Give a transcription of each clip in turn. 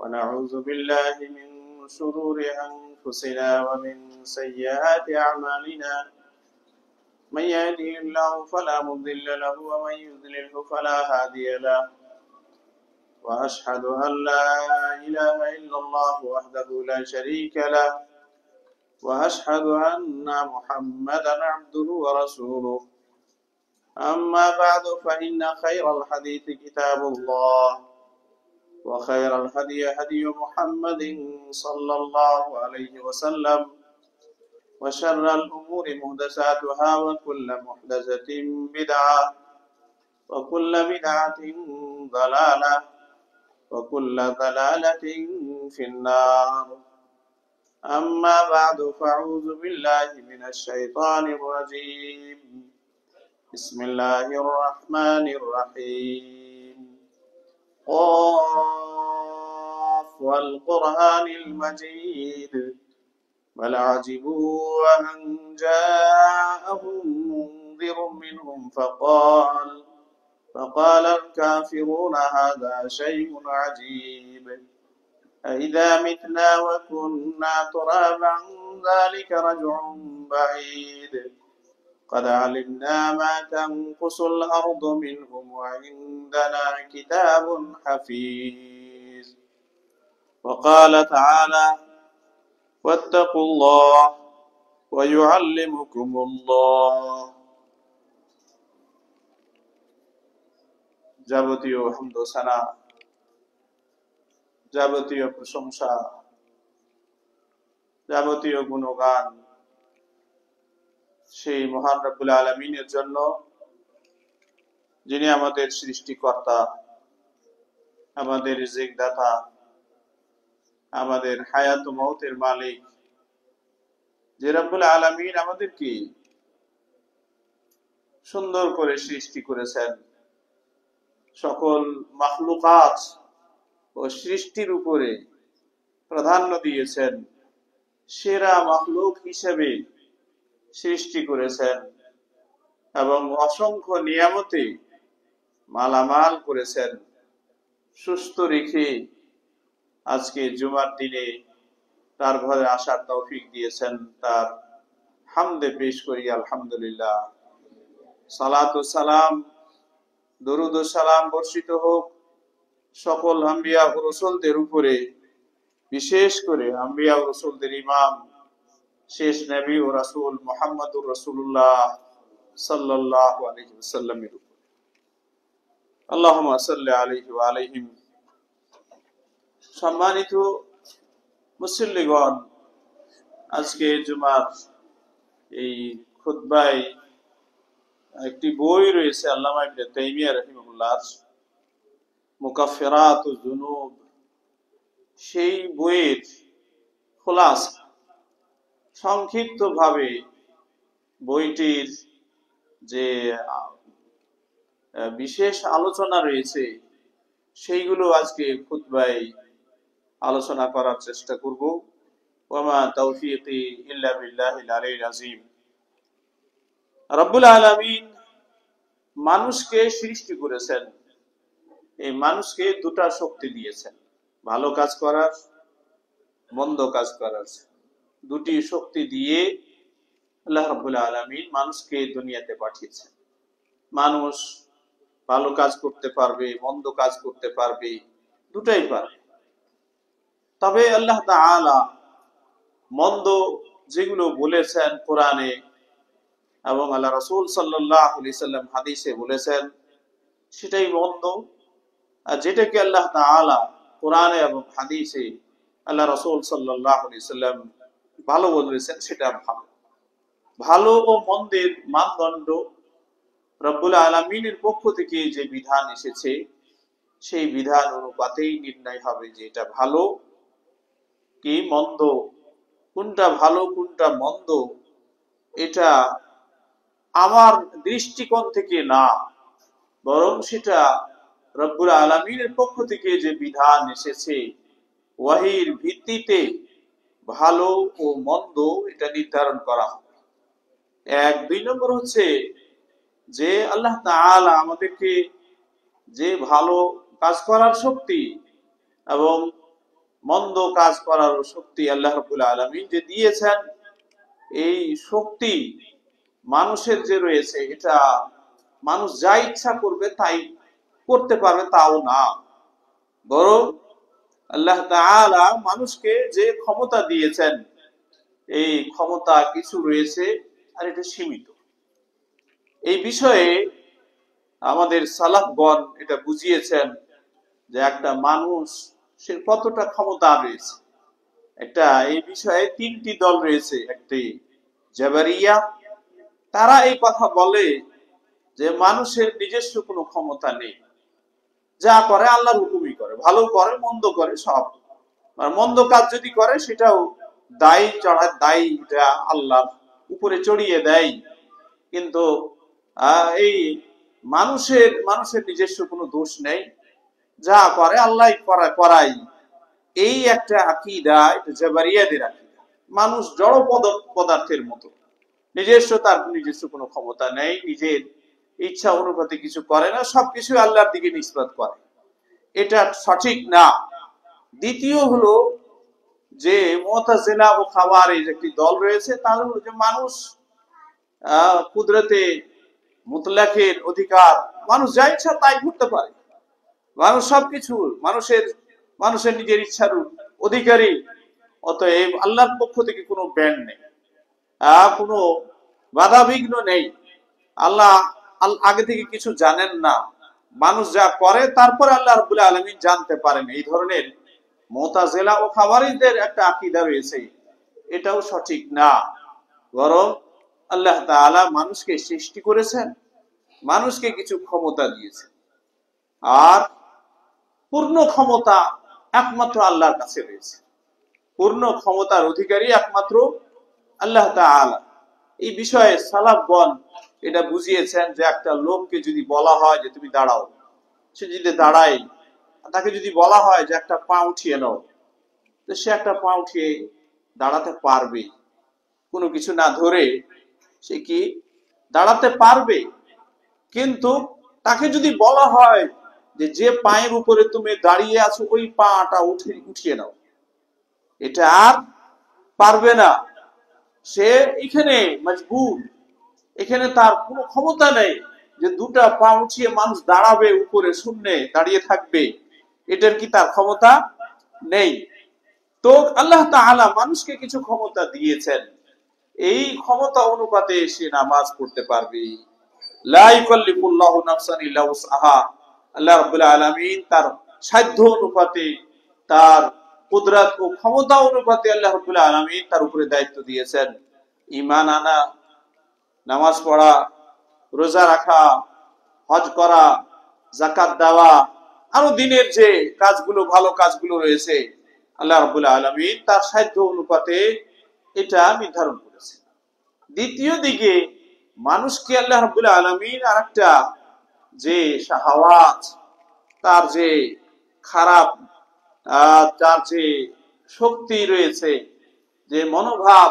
ونعوذ بالله من شرور أنفسنا ومن سيئات أعمالنا من يهده الله فلا مضل له ومن يضلله فلا هادي له وأشهد أن لا إله إلا الله وحده لا شريك له وأشهد أن محمدا عبده ورسوله أما بعد فإن خير الحديث كتاب الله وخير الهدي هدي محمد صلى الله عليه وسلم وشر الأمور محدثاتها وكل محدثة بدعة وكل بدعة ضلالة وكل ضلالة في النار أما بعد فأعوذ بالله من الشيطان الرجيم بسم الله الرحمن الرحيم قاف والقرآن المجيد بل عجبوا أن جاءهم منذر منهم فقال الكافرون هذا شيء عجيب أإذا متنا وكنا ترابا ذلك رجع بعيد قد علمنا ما تنقص الأرض منهم وعندنا كتاب حفيظ وقال تعالى واتقوا الله ويعلمكم الله যাবতীয় হামদ ও সানা যাবতীয় প্রশংসা যাবতীয় গুণগান সেই মহান রব্বুল আলামিনের জন্য যিনি আমাদের সৃষ্টিকর্তা আমাদের রিজিক দাতা আমাদের হায়াত ও মওতের মালিক যে রব্বুল আলামিন আমাদেরকে সুন্দর করে সৃষ্টি করেছেন সকল মাখলুকাত ও সৃষ্টির উপরে প্রাধান্য দিয়েছেন সেরা মাখলুক হিসেবে সৃষ্টি করেছেন এবং অসংখ্য নিয়ামতে মালামাল করেছেন সুস্থ রেখে আজকে জুমার দিনে তার ঘরে আসার তৌফিক দিয়েছেন তার হামদে পেশ করি আলহামদুলিল্লাহ সালাত ও সালাম দরুদ ও সালাম বর্ষিত হোক সকল আম্বিয়া ও রাসূলদের উপরে বিশেষ করে আম্বিয়া ও রাসূলদের ইমাম শেষ নবী ও রাসূল মুহাম্মদুর রাসূলুল্লাহ সাল্লাল্লাহু আলাইহি ওয়াসাল্লামের উপর আল্লাহুম্মা সাল্লি আলাইহি ওয়া আলাইহিম। সম্মানিত মুসল্লিগণ, আজকে জুমার এই খুতবায় একটি বই রয়েছে আল্লামা ইবনে তাইমিয়া রাহিমাহুল্লাহর মুকাফফিরাতুজ যুনুব, সেই বইয়ের খুলাসা সংক্ষিপ্তভাবে বইটির যে বিশেষ আলোচনা রয়েছে সেইগুলো আজকে খুতবায় আলোচনা করার চেষ্টা করব। ওয়ামা তাওফীকি ইল্লা বিল্লাহিল আলিয়্যিল আযীম। রব্বুল আলামিন মানুষকে সৃষ্টি করেছেন, এই মানুষকে দুটা শক্তি দিয়েছেন, ভালো কাজ করার মন্দ কাজ করার। দুটি শক্তি দিয়ে আল্লাহ রাব্বুল আলামিন মানুষকে দুনিয়াতে পাঠিয়েছেন। মানুষ ভালো কাজ করতে পারবে, মন্দ কাজ করতে পারবে, দুটাই পারবে। তবে আল্লাহ তাআলা মন্দ যেগুলো বলেছেন কোরআনে এবং আল্লাহ রাসূল সাল্লাল্লাহু আলাইহি সাল্লাম হাদিসে বলেছেন সেটাই মন্দ, আর যেটাকে আল্লাহ তাআলা কোরআনে এবং হাদিসে আল্লাহ রাসূল সাল্লাল্লাহু আলাইহি সাল্লাম ভালো বলেছেন সেটা ভালো। ভালো ও মন্দের মানদণ্ড রব্বুল আলামিনের পক্ষ থেকে যে বিধান এসেছে সেই বিধান অনুপাতেই নির্ণয় হবে যে এটা ভালো কি মন্দ, কোনটা ভালো কোনটা মন্দ। এটা আমার দৃষ্টিকোণ থেকে না, বরং সেটা রব্বুল আলামিনের পক্ষ থেকে যে বিধান এসেছে ওয়াহির ভিত্তিতে ভালো ও মন্দ এটা নির্ধারণ করা হবে। এক, দুই নম্বর হচ্ছে যে আল্লাহ তাআলা আমাদেরকে যে ভালো কাজ করার শক্তি এবং মন্দ কাজ করার শক্তি আল্লাহ রাব্বুল আলামিন যে দিয়েছেন, এই শক্তি মানুষের যে রয়েছে, এটা মানুষ যা ইচ্ছা করবে তাই করতে পারবে তাও না, বরং আল্লাহ তাআলা মানুষকে যে ক্ষমতা দিয়েছেন, এই ক্ষমতা কিছু রয়েছে আর এটা সীমিত। এই বিষয়ে আমাদের সালাফগণ এটা বুঝিয়েছেন যে একটা মানুষ সে কতটা ক্ষমতা রয়েছে। একটা এই বিষয়ে তিনটি দল রয়েছে। একটি জাবারিয়া, তারা এই কথা বলে যে মানুষের নিজস্ব কোনো ক্ষমতা নেই, যা করে আল্লাহর হুকুমই করে, ভালো করে মন্দ করে সব, আর মন্দ কাজ যদি করে সেটাও দায়ী চড়ায়, দায়ীটা আল্লাহর উপরে চড়িয়ে দেয়। কিন্তু এই মানুষের নিজস্ব কোনো দোষ নেই, যা করে আল্লাহ করাই। এই একটা আকীদা, এটা জাবারিয়াদের আকীদা। মানুষ জড় পদার্থের মতো, তার নিজস্ব কোনো ক্ষমতা নেই, নিজের ইচ্ছা অনুপাতে কিছু করে না, সবকিছু আল্লাহর দিকে নিসবত করে। এটা সঠিক না। দ্বিতীয় হলো যে মুতাজিলা ও খাওয়ারিজ একটি দল রয়েছে, তারা হলো যে মানুষ কুদরতে মুতলাকের অধিকার, মানুষ যা ইচ্ছা তাই করতে পারে, মানুষ সবকিছু মানুষের নিজের ইচ্ছার অধিকারী। অতএব আল্লাহর পক্ষ থেকে কোনো ব্যান্ড নেই, কোনো বাধা বিঘ্ন নেই। আল্লাহ আগে থেকে কিছু জানেন না, মানুষ যা করে তারপর আল্লাহ রাব্বুল আলামিন জানতে পারেন। এই ধরনের মুতাজিলা ও খাওয়ারিজদের একটা আকীদা রয়েছে, এটাও সঠিক না। বরং আল্লাহ তাআলা মানুষকে সৃষ্টি করেছেন, মানুষকে কিছু ক্ষমতা দিয়েছেন, আর পূর্ণ ক্ষমতা একমাত্র আল্লাহর কাছে রয়েছে। পূর্ণ ক্ষমতার অধিকারী একমাত্র আল্লাহ তাআলা। এই বিষয়ে সালাফগণ এটা বুঝিয়েছেন যে একটা লোককে যদি বলা হয় যে তুমি দাঁড়াও, সে যদি দাঁড়ায়, তাকে যদি বলা হয় যে একটা পা উঠিয়ে নাও, তো সে একটা পা উঠিয়ে দাঁড়াতে পারবে, কোনো কিছু না ধরে সে কি দাঁড়াতে পারবে। কিন্তু তাকে যদি বলা হয় যে পায়ের উপরে তুমি দাঁড়িয়ে আছো ওই পাটা উঠিয়ে নাও, এটা আর পারবে না। সে এখানে মজবুর, এখানে তার কোনো ক্ষমতা নেই যে দুটা পা উঠিয়ে মানুষ দাঁড়াবে, উপরে শূন্যে দাঁড়িয়ে থাকবে, এটার কি তার ক্ষমতা নেই। তো আল্লাহ তাআলা মানুষকে কিছু ক্ষমতা দিয়েছেন, এই ক্ষমতা অনুপাতে সে নামাজ পড়তে পারবে। লা ইউকাল্লিফুল্লাহু নাফসান ইল্লা উসআহা। আল্লাহ রাব্বুল আলামিন তার সাধ্য অনুপাতে, তার কুদরত ও ক্ষমতা অনুপাতে আল্লাহ রাব্বুল আলামিন তার উপরে দায়িত্ব দিয়েছেন। ঈমান আনা, নামাজ পড়া, রোজা রাখা, হজ করা, যাকাত দেওয়া, আরো দিনের যে কাজগুলো, ভালো কাজগুলো রয়েছে, আল্লাহ রাব্বুল আলামিন তার সাধ্য অনুপাতে এটা নির্ধারণ করেছে। দ্বিতীয় দিকে মানুষকে আল্লাহ রাব্বুল আলামিন আরেকটা যে শাহাওয়াত, তার যে খারাপ, তার যে শক্তি রয়েছে, যে মনোভাব,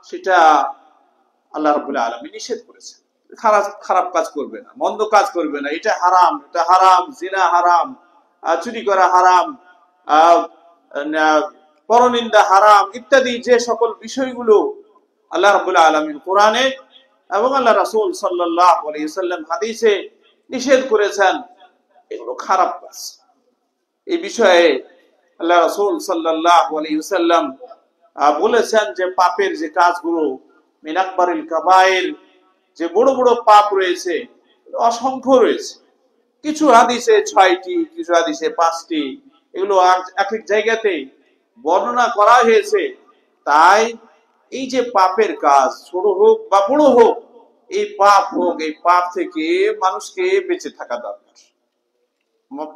সেটা আল্লাহ রাব্বুল আলামিন নিষেধ করেছে। খারাপ কাজ করবে না, মন্দ কাজ করবে না, এটা হারাম, জিনা হারাম, চুরি করা হারাম, পরনিন্দা হারাম, ইত্যাদি যে সকল বিষয়গুলো আল্লাহ রাব্বুল আলামিন কোরআনে এবং আল্লাহ রাসূল সাল্লাল্লাহু আলাইহি ওয়াসাল্লাম হাদিসে নিষেধ করেছেন, এগুলো খারাপ কাজ। এই বিষয়ে আল্লাহ রাসূল সাল্লাল্লাহু আলাইহি ওয়াসাল্লাম বলেছেন যে পাপের যে কাজগুলো, মিন আকবারিল কাবায়ের, যে বড় বড় পাপ রয়েছে, অসংখ্য রয়েছে। কিছু হাদিসে 6টি, কিছু হাদিসে 5টি, এগুলো এক এক জায়গাতে বর্ণনা করা হয়েছে। তাই এই যে পাপের কাজ, ছোট হোক বা বড় হোক, এই পাপ থেকে মানুষকে বেঁচে থাকা দরকার।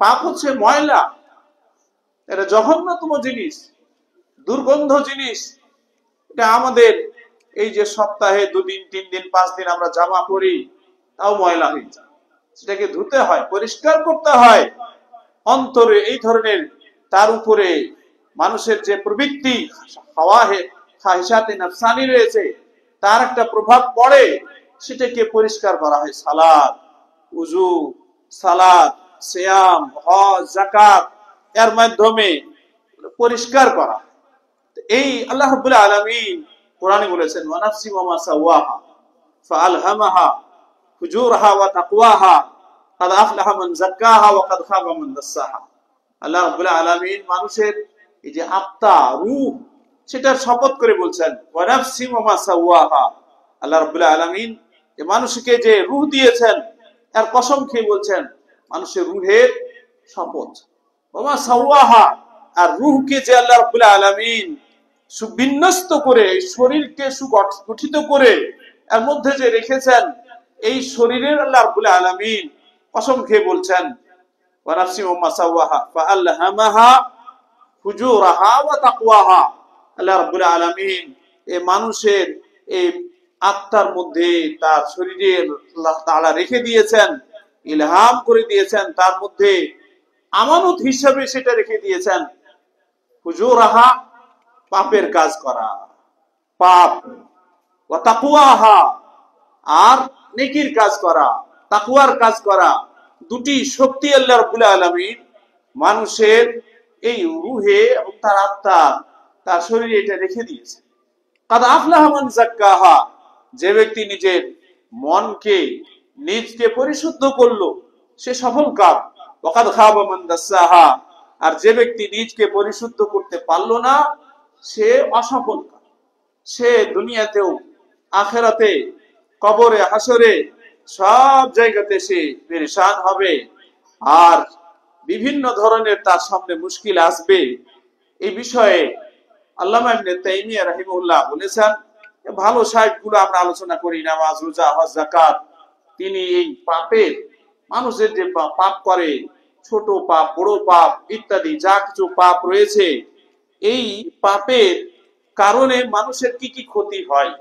পাপ হচ্ছে ময়লা, এটা জঘন্যতম জিনিস, দুর্গন্ধ জিনিস। এটা আমাদের এই যে সপ্তাহে 2 দিন 3 দিন 5 দিন আমরা জামা পরি, তাও ময়লা হয়ে যায়, সেটাকে ধুতে হয়, পরিষ্কার করতে হয়। অন্তরে এই ধরনের, তার উপরে মানুষের যে প্রবৃত্তি খাহিশাতে নফসানি রয়েছে, তার একটা প্রভাব পড়ে, সেটাকে পরিষ্কার করা হয় সালাত, উযু, সিয়াম, হজ, যাকাত, এর মাধ্যমে পরিষ্কার করা। এই আল্লাহ রাব্বুল আলামিন কোরআনে বলেছেন ওয়া নাফসি ওয়া মা সাওয়াহা ফাআলহামাহা ফুজুরাহা ওয়া তাকওয়াহা কাদ আফলাহা মান যাক্কাহা ওয়া কাদ খাবা মান দাসসাহা। আল্লাহ রাব্বুল আলামিন মানুষের এই যে আত্মা, রূহ, সেটার শপথ করে বলছেন ওয়া নাফসি ওয়া মা সাওয়াহা। আল্লাহ রাব্বুল আলামিন যে মানুষকে যে রূহ দিয়েছেন এর কসম খেয়ে বলছেন মানুষের রূহের শপথ। ওয়া মা সাওয়াহা, আর রূহকে যে আল্লাহ রাব্বুল আলামিন সুবিন্যস্ত করে শরীরকে সুগঠিত করে এর মধ্যে যে রেখেছেন, এই শরীরের আল্লাহ রাব্বুল আলামিন কসম খেয়ে বলছেন ওয়া নাফসি ওয়া মা সাওয়াহা ফাআলহামাহা ফুজুরাহা ওয়া তাকওয়াহা। আল্লাহ রাব্বুল আলামিন এই মানুষের এই আত্মার মধ্যে তার শরীরে আল্লাহ তাআলা রেখে দিয়েছেন, ইলহাম করে দিয়েছেন, তার মধ্যে আমানত হিসাবে সেটা রেখে দিয়েছেন ফুজুরাহা, পাপের কাজ করা, পাপ, ওয়া তাকওয়াহা, আর নেকির কাজ করা, তাকওয়ার কাজ করা। দুটি শক্তি আল্লাহ রাব্বুল আলামিন মানুষের এই রূহে এবং তার আত্মা, তার শরীরে এটা রেখে দিয়েছে। কাদ আফলাহা মান যাক্কাহা, যে ব্যক্তি নিজের মনকে, নিজকে পরিশুদ্ধ করলো সে সফল কাম। ওয়া কাদ খাবা মান দাসসাহা, আর যে ব্যক্তি নিজকে পরিশুদ্ধ করতে পারলো না সে অসফল কাম। সে দুনিয়াতেও আখিরাতে, কবরে, হাসরে সব জায়গাতে সে পেরেশান হবে, আর বিভিন্ন ধরনের তার সামনে মুশকিল আসবে। এই বিষয়ে আল্লামা ইবনে তাইমিয়া রাহিমাহুল্লাহ বলেছেন, ভালো সাহেবগুলো আমরা আলোচনা করি, নামাজ, রোজা, হজ, যাকাত, তিনি এই পাপের, মানুষের যে পাপ করে, ছোট পাপ, বড় পাপ ইত্যাদি যা কিছু পাপ রয়েছে, এই পাপের কারণে মানুষের কি কি ক্ষতি হয়,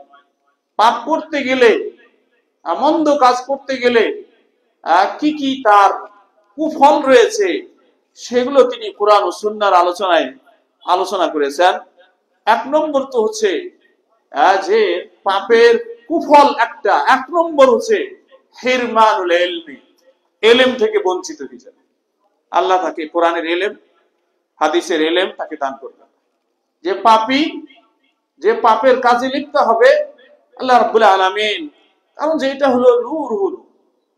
পাপ করতে গেলে, মন্দ কাজ করতে গেলে কি কি তার কুফল রয়েছে, সেগুলো তিনি কুরআন ও সুন্নাহর আলোচনায় আলোচনা করেছেন। এক নম্বর তো হচ্ছে যে পাপের কুফল একটা, এক নম্বর হচ্ছে হিরমানুল ইলমি, ইলম থেকে বঞ্চিত হয়ে যাবে। আল্লাহ তাকে কোরআনের ইলম, হাদিসের ইলম তাকে দান করবেন। যে পাপী, যে পাপের কাজে লিপ্ত হবে, আল্লাহ রাব্বুল আলামিন, কারণ যে এটা হলো নূর, হলো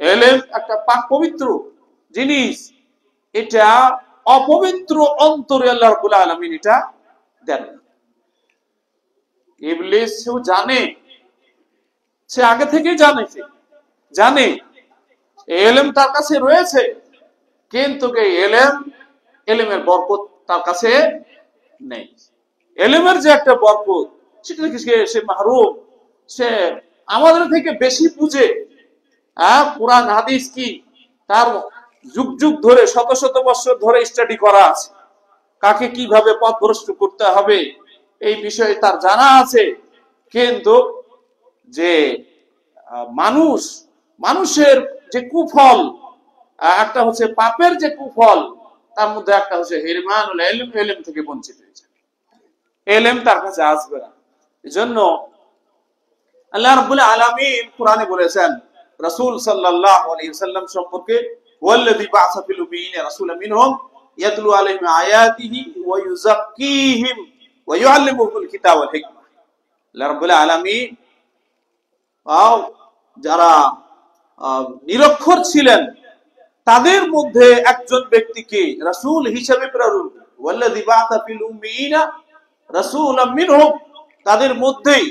ইলম একটা পাক পবিত্র জিনিস, এটা অপবিত্র অন্তরে আল্লাহ রাব্বুল আলামিন এটা দেন। ইবলিস সেও জানে, সে আগে থেকেই জানে ইলম তার কাছে রয়েছে, কিন্তু ইলমের বরকত তার কাছে নেই। ইলমের যে একটা বরকত, সেটা থেকে সে মাহরুম। সে আমাদের থেকে বেশি বুঝে, কোরআন হাদিস কি তার যুগ যুগ ধরে, শত শত বছর ধরে স্টাডি করা আছে, কাকে কিভাবে পথভ্রষ্ট করতে হবে এই বিষয়ে তার জানা আছে। কিন্তু যে মানুষের যে কুফল, একটা হচ্ছে পাপের যে কুফল, তার মধ্যে একটা হচ্ছে হিরমানুল ইলম, ইলম থেকে বঞ্চিত হয়েছে, ইলম তার কাছে আসবে না। এজন্য আল্লাহ রাব্বুল আলামিন কোরআনে বলেছেন রাসূল সাল্লাল্লাহু আলাইহি ওয়াসাল্লাম সম্পর্কে, ওয়াল্লাযী বা'সা ফিল উম্মিয়িনা রাসূলাম মিনহুম ইয়াতলু আলাইহিম আয়াতিহি ওয়া ইউযাক্কিহিম ওয়া ইউআল্লিমুহুমুল কিতাব ওয়াল হিকমা। আল্লাহ রাব্বুল আলামিন যারা নিরক্ষর ছিলেন তাদের মধ্যে একজন ব্যক্তিকে রাসূল হিসেবে প্রেরণ করেন। ওয়াল্লাযী বা'সা ফিল উম্মিয়িনা রাসূলাম মিনহুম, তাদের মধ্যেই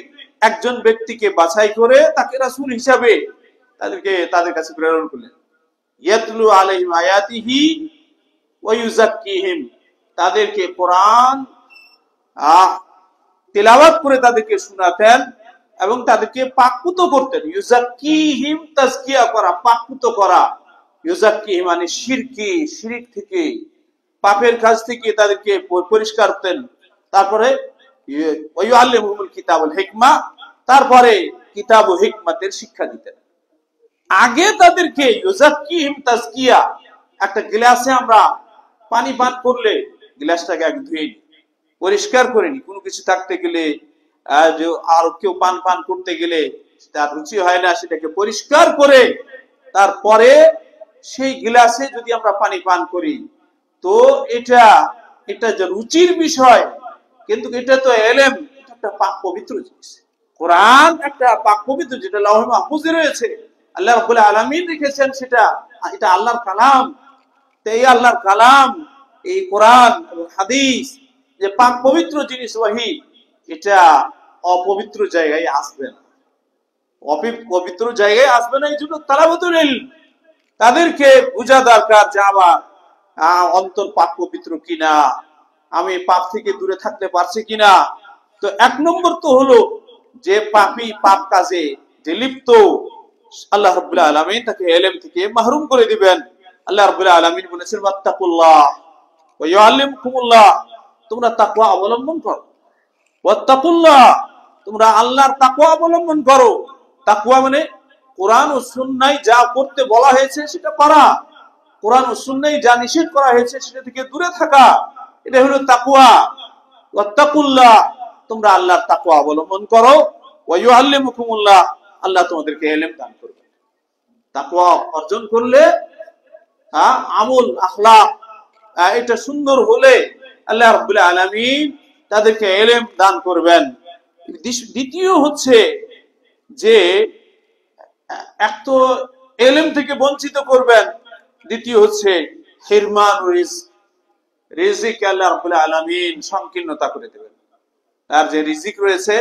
একজন ব্যক্তিকে বাছাই করে তাকে রাসূল হিসাবে তাদের কাছে প্রেরণ করলেন। ইয়াতলু আলাইহিম আয়াতিহি ওয়া ইউযাক্কিহিম, তাদেরকে কোরআন তেলাওয়াত করে তাদেরকে শোনাতেন এবং তাদেরকে পাকপুত করতেন। ইউযাক্কিহিম, তাজকিয়া করা, পাকপুত করা। ইউযাক্কিহিম মানে শিরক থেকে, পাপের কাজ থেকে তাদেরকে পরিষ্কার করতেন। তারপরে ওয়া ইউআল্লিমুহুমুল কিতাব ওয়াল হিকমা, তারপরে কিতাব ও হিকমতের শিক্ষা দিতেন। আগে তাদেরকে ইউযাক্কিহিম, তাজকিয়া, একটা গ্লাসে আমরা পানি পান করলে গ্লাসটাকে আগে ধুয়ে নিই, পরিষ্কার করে নিই। কোনো কিছু থাকতে গেলে, আর কেউ পান করতে গেলে তার রুচি হয় না, সেটাকে পরিষ্কার করে তারপরে সেই গ্লাসে যদি আমরা পানি পান করি, তো এটা এটা যে রুচির বিষয়, কিন্তু এটা তো এলেম, এটা একটা পাক পবিত্র জিনিস। কোরআন একটা পাক পবিত্র, যেটা লাওহে মাহফুজে রয়েছে, আল্লাহ রাব্বুল আলামিন লিখেছেন, সেটা এটা আল্লাহর কালাম। তো এই আল্লাহর কালাম, এই কোরআন এবং হাদিস যে পাক পবিত্র জিনিস, ওয়াহি, এটা অপবিত্র জায়গায় আসবে না, পবিত্র জায়গায় আসবে না। এই জন্য তালাবাতুল ইলম, তাদেরকে বোঝা দরকার যে আমার অন্তর পাক পবিত্র কিনা, আমি পাপ থেকে দূরে থাকতে পারছি কিনা। তো এক নম্বর তো হলো যে পাপী, পাপ কাজে যে লিপ্ত, আল্লাহ রাব্বুল আলামিন তাকে ইলম থেকে মাহরুম করে দিবেন। আল্লাহ রাব্বুল আলামিন বলেছেন, ওয়াত্তাকুল্লাহ ওয়া ইউআল্লিমুকুমুল্লাহ, তোমরা তাকওয়া অবলম্বন করো। ওয়াত্তাকুল্লাহ, তোমরা আল্লাহর তাকওয়া অবলম্বন করো। তাকওয়া মানে কোরআন ও সুন্নাহয় যা করতে বলা হয়েছে সেটা করা, কোরআন ও সুন্নাহয় যা নিষেধ করা হয়েছে সেটা থেকে দূরে থাকা, এটা হলো তাকওয়া। ওয়াত্তাকুল্লাহ, তোমরা আল্লাহর তাকওয়া অবলম্বন করো। ওয়া ইউআল্লিমুকুমুল্লাহ, আল্লাহ তোমাদেরকে ইলম দান করবে। তাকওয়া অর্জন করলে, আমল আখলাক এটা সুন্দর হলে আল্লাহ রাব্বুল আলামিন তাদেরকে ইলম দান করবেন। দ্বিতীয় হচ্ছে যে এক তো ইলম থেকে বঞ্চিত করবেন, দ্বিতীয় হচ্ছে হিরমান রিজক, রিজিক আল্লাহ রাব্বুল আলামিন সংকীর্ণতা করে দেবেন। আর যে রিজিক রয়েছে,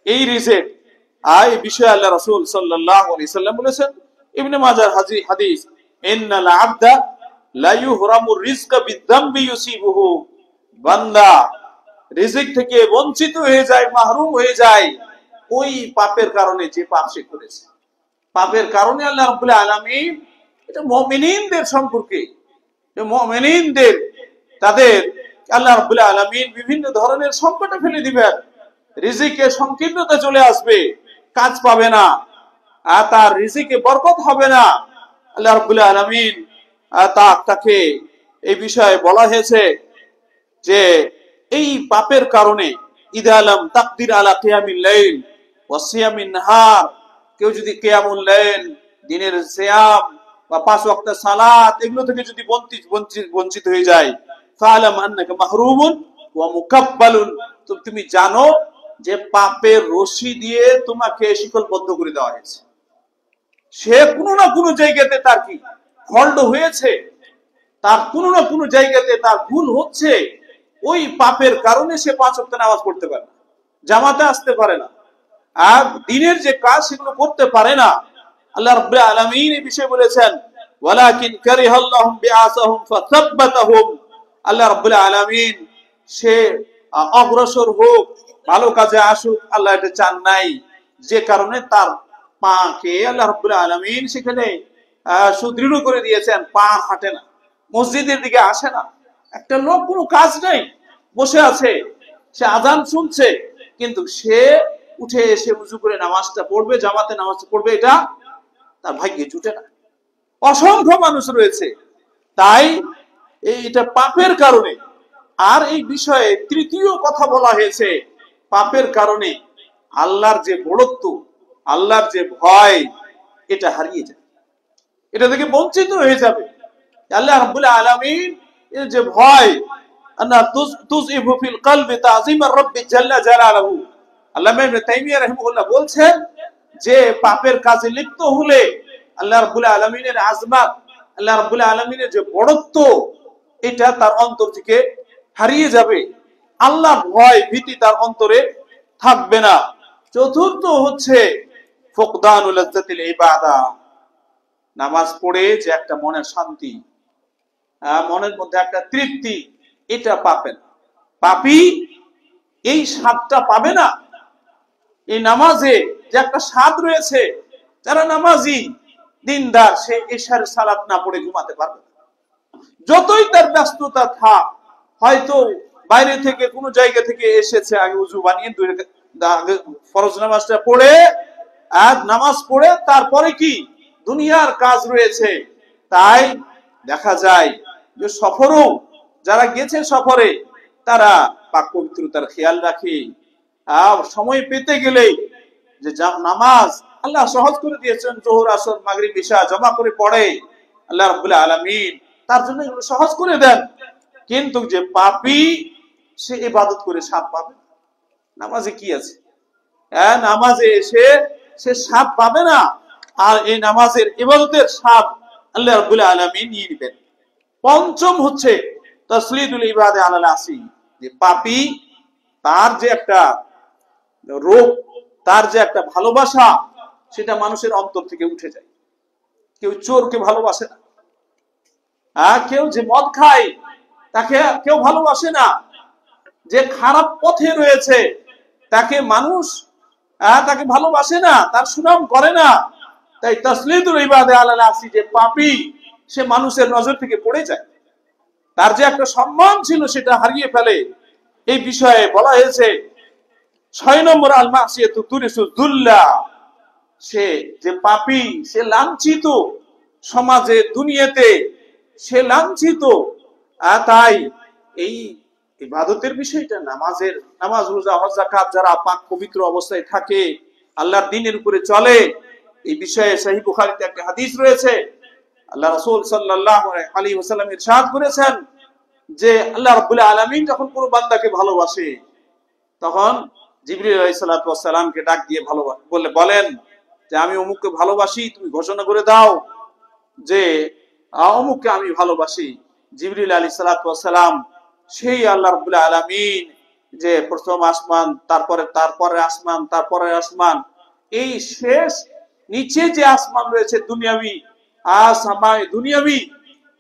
এই রিজিক এই বিষয়ে আল্লাহ রাসূল সাল্লাল্লাহু আলাইহি সাল্লাম বলেছেন, ইবনে মাজাহ হাদিস, ইন্নাল আবদা লা ইউহরামু রিজকা বিযামবি ইউসিবুহু, বান্দা রিজিক থেকে বঞ্চিত হয়ে যায়, মাহরুম হয়ে যায় ওই পাপের কারণে, যে পাপ সে করেছে। পাপের কারণে আল্লাহ রাব্বুল আলামিন, এটা মুমিনদের সম্পর্কে, মুমিনদের তাদের আল্লাহ রাব্বুল আলামিন বিভিন্ন ধরনের সংকটে ফেলে দিবেন, রিজিকে সংকীর্ণতা চলে আসবে, কাজ পাবে না, আর তার রিজিকে বরকত হবে না। আল্লাহ রাব্বুল আলামিন তাকে এই বিষয়ে বলা হয়েছে যে এই পাপের কারণে, ইদা লাম তাকদির আলা কিয়ামিল লাইল ওয়া সিয়ামিন নাহার, কেউ যদি কিয়ামুল লাইল, দিনের সিয়াম বা 5 ওয়াক্ত সালাত, এগুলো থেকে যদি বঞ্চিত হয়ে যায়, ফালাম আন্নাকা মাহরুমুন ওয়া মুকাব্বালুন, তুমি জানো যে পাপের রশি দিয়ে তোমাকে শিকলবদ্ধ করে দেওয়া হয়েছে। সে কোনো না কোনো জায়গাতে তার কি ফল্ট হয়েছে, তার কোনো না কোনো জায়গাতে তার ভুল হচ্ছে, ওই পাপের কারণে সে 5 ওয়াক্ত নামাজ পড়তে পারে না, জামাতে আসতে পারে না, আর দিনের যে কাজ সেগুলো করতে পারে না। আল্লাহ রাব্বুল আলামিন এই বিষয়ে বলেছেন, ওয়ালাকিন কারিহাল্লাহুম বিআসাহুম ফাসাব্বাতাহুম, আল্লাহ রাব্বুল আলামিন সে অগ্রসর হোক, ভালো কাজে আসুক, আল্লাহ এটা চান নাই, যে কারণে তার পাকে আল্লাহ রাব্বুল আলামিন সেখানে সুদৃঢ় করে দিয়েছেন, পা হাঁটে না, মসজিদের দিকে আসে না। একটা লোক কোনো কাজ নেই, বসে আছে, সে আযান শুনছে, কিন্তু সে উঠে এসে উযু করে নামাজটা পড়বে, জামাতে নামাজটা পড়বে, এটা তার ভাগ্যে জুটে না। অসংখ্য মানুষ রয়েছে, তাই এটা পাপের কারণে। আর এই বিষয়ে তৃতীয় কথা বলা হয়েছে, পাপের কারণে আল্লাহর যে বড়ত্ব, আল্লাহর যে ভয়, এটা হারিয়ে যাবে, এটা থেকে বঞ্চিত হয়ে যাবে। আল্লাহ রাব্বুল আলামিন এর যে ভয়, আন্না তুযইবু ফিল কলবি তাযীমার রাব্বি জাল্লা জালালুহু, আল্লামা ইবনে তাইমিয়া রাহিমাহুল্লাহ বলছেন যে পাপের কাজে লিপ্ত হলে আল্লাহ রাব্বুল আলামিনের আজমাত, আল্লাহ রাব্বুল আলামিনের যে বড়ত্ব, এটা তার অন্তর থেকে হারিয়ে যাবে, আল্লাহর ভয় ভীতি তার অন্তরে থাকবে না। চতুর্থ হচ্ছে ফুকদানুল লাজ্জাতিল ইবাদা, নামাজ পড়ে যে একটা মনের শান্তি, মনের মধ্যে একটা তৃপ্তি, এটা পাবেন। পাপী এই স্বাদটা পাবে না। এই নামাজে যে একটা স্বাদ রয়েছে, যারা নামাজি দিনদার, সে ইশার সালাত না পড়ে ঘুমাতে পারবে না, যতই তার ব্যস্ততা থাক। হয়তো বাইরে থেকে কোনো জায়গা থেকে এসেছে, আগে উযু বানিয়ে ফরজ নামাজটা পড়ে, আর নামাজ পড়ে তারপরে কি দুনিয়ার কাজ রয়েছে। তাই দেখা যায় যে সফরও যারা গেছে, সফরে তারা পাক পবিত্রতার খেয়াল রাখে, সময় পেতে গেলেই যে নামাজ আল্লাহ সহজ করে দিয়েছেন, যোহর আসর মাগরিব ইশা জমা করে পড়ে, আল্লাহ রাব্বুল আলামিন তার জন্য এগুলো সহজ করে দেন। কিন্তু যে পাপী সে ইবাদত করে সাপ পাবে না। নামাজে কি আছে? নামাজে এসে সে সাপ পাবে না, আর এই নামাজের ইবাদতের সাপ আল্লাহ রাব্বুল আলামিন নিয়ে নেবেন। পঞ্চম হচ্ছে তাসলিদুল ইবাদে আলাল আসি, যে পাপী তার যে একটা রোগ, তার যে একটা ভালোবাসা, সেটা মানুষের অন্তর থেকে উঠে যায়। কেউ চোরকে ভালোবাসে না, কেউ যে মদ খায় তাকে কেউ ভালোবাসে না, যে খারাপ পথে রয়েছে তাকে মানুষ তাকে ভালোবাসে না, তার সুনাম করে না। তাই তাসলিদুল ইবাদে আলাল আসি, যে পাপী সে মানুষের নজর থেকে পড়ে যায়, তার যে একটা সম্মান ছিল সেটা হারিয়ে ফেলে। এই বিষয়ে বলা হয়েছে 6 নম্বর আল মাসিয়াতু তুরিসুদ দুল্লাহ, সে যে পাপী সে লাঞ্ছিত, সমাজে দুনিয়াতে সে লাঞ্ছিত। তাই এই ইবাদতের বিষয়টা, নামাজ রোজা হজ যাকাত যারা পাক পবিত্র অবস্থায় থাকে, আল্লাহর দ্বীনের উপরে চলে, এই বিষয়ে সহিহ বুখারীতে একটা হাদিস রয়েছে। আল্লাহ রাসূল সাল্লাল্লাহু আলাইহি ওয়াসাল্লাম ইরশাদ করেছেন যে আল্লাহ রাব্বুল আলামিন যখন কোনো বান্দাকে ভালোবাসে, তখন জিবরিল আলাইহিস সালাতু ওয়াস সালামকে ডাক দিয়ে বলেন যে আমি অমুককে ভালোবাসি, তুমি ঘোষণা করে দাও যে অমুককে আমি ভালোবাসি। জিবরিল আলাইহিস সালাতু ওয়াস সালাম সেই আল্লাহ রাব্বুল আলামিন, যে প্রথম আসমান, তারপরে আসমান, তারপরে আসমান, এই শেষ নিচে যে আসমান রয়েছে দুনিয়াবি, আসমায়ে দুনিয়াবি,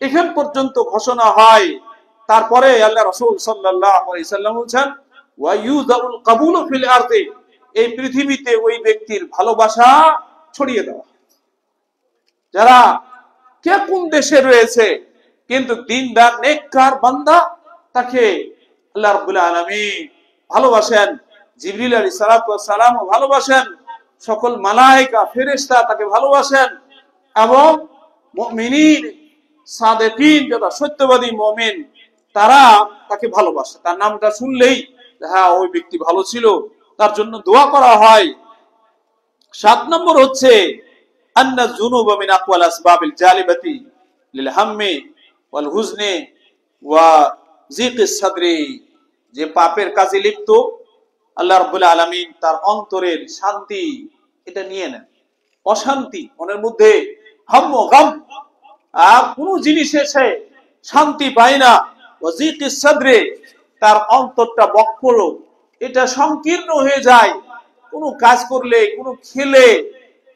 এখান পর্যন্ত ঘোষণা হয়। তারপরে আল্লাহ রাসূল সাল্লাল্লাহু আলাইহি সাল্লাম বলেন ওয়া ইউযাউল কাবুলু ফিল আরদি, এই পৃথিবীতে ওই ব্যক্তির ভালোবাসা ছড়িয়ে দেওয়া। যারা কে কোন দেশে রয়েছে, কিন্তু দিনদার নেককার বান্দা, তাকে আল্লাহ রাব্বুল আলামিন ভালোবাসেন, জিবরিল আলাইহিস সালাতু ওয়াস সালাম ভালোবাসেন, সকল মালায়েকা ফেরেশতা তাকে ভালোবাসেন, এবং মুমিনিন সাদিকিন যারা সত্যবাদী মুমিন তারা তাকে ভালোবাসে। তার নামটা শুনলেই হ্যাঁ ওই ব্যক্তি ভালো ছিল, তার জন্য দোয়া করা হয়। 7 নম্বর হচ্ছে আন্না যুনুবা মিন আকওয়াল আসবাবিল জালিবাতি লিল হাম্মি ওয়াল হুজনি ওয়া যিকিস সাদরি, যে পাপের কাজে লিপ্ত, আল্লাহ রাব্বুল আলামিন তার অন্তরের শান্তি এটা নিয়ে নেন। অশান্তি মনের মধ্যে, হাম ও গাম, কোন জিনিসে সে শান্তি পায় না। ওয়া যিকিস সাদরি, তার অন্তরটা বক্কল, এটা সংকীর্ণ হয়ে যায়। কোনো কাজ করলে, কোনো খেলে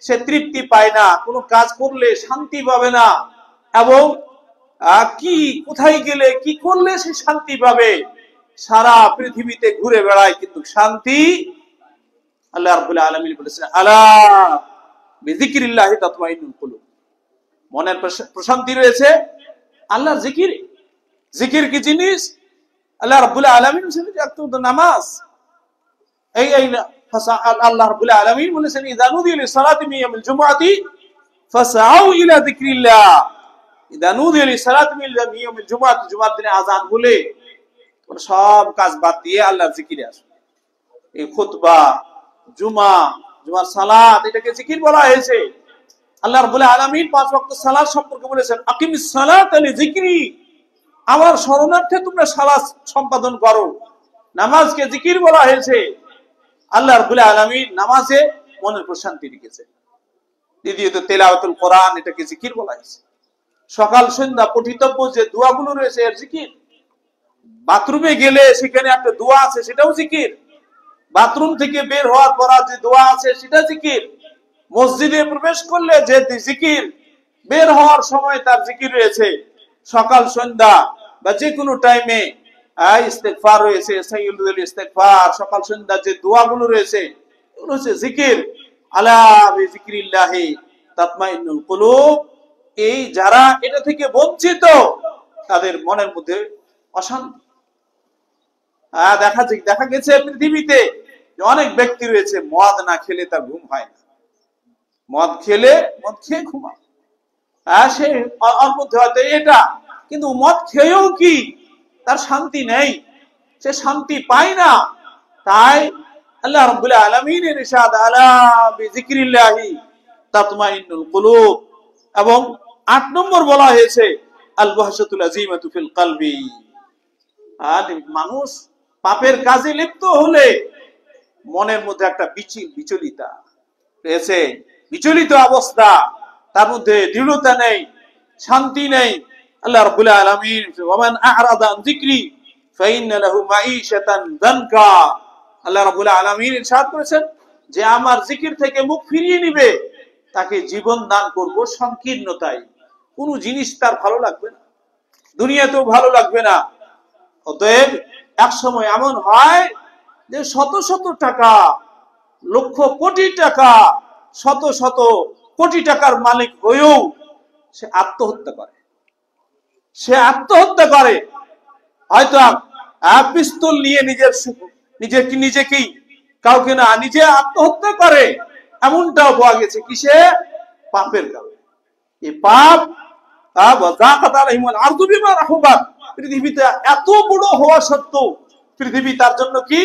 সে তৃপ্তি পায় না, কোনো কাজ করলে শান্তি পাবে না, এবং কি কোথায় গেলে কি করলে সে শান্তি পাবে, সারা পৃথিবীতে ঘুরে বেড়ায় কিন্তু শান্তি। আল্লাহ রাব্বুল আলামিন বলেছেন আলা বিযিকরিল্লাহি তাতমাইন্নুল কুলুব, মনের প্রশান্তি রয়েছে আল্লাহর জিকিরে। জিকির কি জিনিস? আল্লাহ রাব্বুল আলামিন বলেছেন নামাজ। এই আল্লাহ রাব্বুল আলামিন বলেছেন ইযা নুদিয়া লিসসালাতি মিন ইয়াউমিল জুমআতি ফাসআউ ইলা যিকরিল্লাহ, ইযা নুদিয়া লিসসালাতি মিন ইয়াউমিল জুমআতি, জুমার দিনে আযান হলে সব কাজ বাদ দিয়ে আল্লাহর জিকিরে আসো। এই খুতবা, জুমার সালাত, এটাকে জিকির বলা হয়েছে। আল্লাহ রাব্বুল আলামিন 5 ওয়াক্ত সালাত সম্পর্কে বলেছেন আকিমিস সালাতা লিযিকরি, আমার শরণার্থে তোমরা সালাত সম্পাদন করো। নামাজকে জিকির বলা হয়েছে। আল্লাহ রাব্বুল আলামিন নামাজে মনের প্রশান্তি রেখেছে। দ্বিতীয়ত তেলাওয়াতুল কোরআন, এটাকে জিকির বলা হয়েছে। সকাল সন্ধ্যা পঠিতব্য যে দোয়াগুলো রয়েছে এর জিকির। বাথরুমে গেলে সেখানে একটা দোয়া আছে, সেটাও জিকির। বাথরুম থেকে বের হওয়ার পর যে দোয়া আছে সেটা জিকির। মসজিদে প্রবেশ করলে যে জিকির, বের হওয়ার সময় তার জিকির রয়েছে। সকাল সন্ধ্যা বা যে কোনো টাইমে ইস্তেগফার রয়েছে, সাইয়্যিদুল ইস্তেগফার, সকাল সন্ধ্যা যে দোয়াগুলো রয়েছে এগুলো হচ্ছে জিকির। আলা বিযিকরিল্লাহি তাতমাইন্নুল কুলুব, এই যারা এটা থেকে বঞ্চিত তাদের মনের মধ্যে অশান্তি। দেখা গেছে পৃথিবীতে অনেক ব্যক্তি রয়েছে মদ না খেলে তার ঘুম হয় না, মদ খেয়ে ঘুমায়। সে ওর মধ্যে হয়তো এটা, কিন্তু মদ খেয়েও কি তার শান্তি নেই, সে শান্তি পায় না। তাই আল্লাহ রাব্বুল আলামিনের ইরশাদ আলা বিযিকরিল্লাহি তাতমাইন্নুল কুলুব। এবং 8 নম্বর বলা হয়েছে আল ওয়াহশাতুল আযীমাতু ফিল কলবি, আর মানুষ পাপের কাজে লিপ্ত হলে মনের মধ্যে একটা বিচলিতা রয়েছে, বিচলিত অবস্থা, তার মধ্যে দৃঢ়তা নেই, শান্তি নেই। আল্লাহ রাব্বুল আলামিন ওয়ামান আ'রাদা আন যিকরি ফাইন্না লাহু মাঈশাতান দানকা, আল্লাহ রাব্বুল আলামিন ইরশাদ করেছেন যে আমার জিকির থেকে মুখ ফিরিয়ে নিবে তাকে জীবন দান করব সংকীর্ণতায়, কোনো জিনিস তার ভালো লাগবে না, দুনিয়াতেও ভালো লাগবে না। অতএব এক সময় এমন হয় যে শত শত টাকা, লক্ষ কোটি টাকা, শত শত কোটি টাকার মালিক হয়েও সে আত্মহত্যা করে। সে আত্মহত্যা করে, হয়তো পিস্তল নিয়ে নিজেকেই, কাউকে না, নিজে আত্মহত্যা করে। এমনটাও পাওয়া গেছে কিসে? পাপের কারণে। এই পাপ পৃথিবীতে এত বড় হওয়া সত্ত্বেও পৃথিবী তার জন্য কি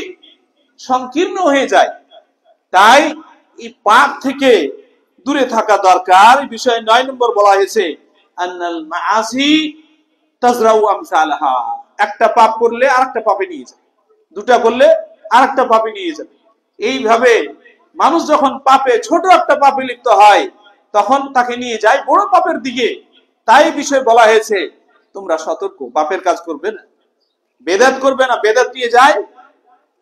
সংকীর্ণ হয়ে যায়। তাই এই পাপ থেকে দূরে থাকা দরকার। এই বিষয়ে 9 নম্বর বলা হয়েছে আন্নাল মাআসি তাজরাউ আমসালাহা, একটা পাপ করলে আরেকটা পাপে নিয়ে যায়, দুটা করলে আরেকটা পাপে নিয়ে যাবে। এইভাবে মানুষ যখন পাপে, ছোট একটা পাপে লিপ্ত হয়, তখন তাকে নিয়ে যায় বড় পাপের দিকে। তাই বিষয় বলা হয়েছে তোমরা সতর্ক, পাপের কাজ করবে না, বেদাত করবে না, বেদাত নিয়ে যায়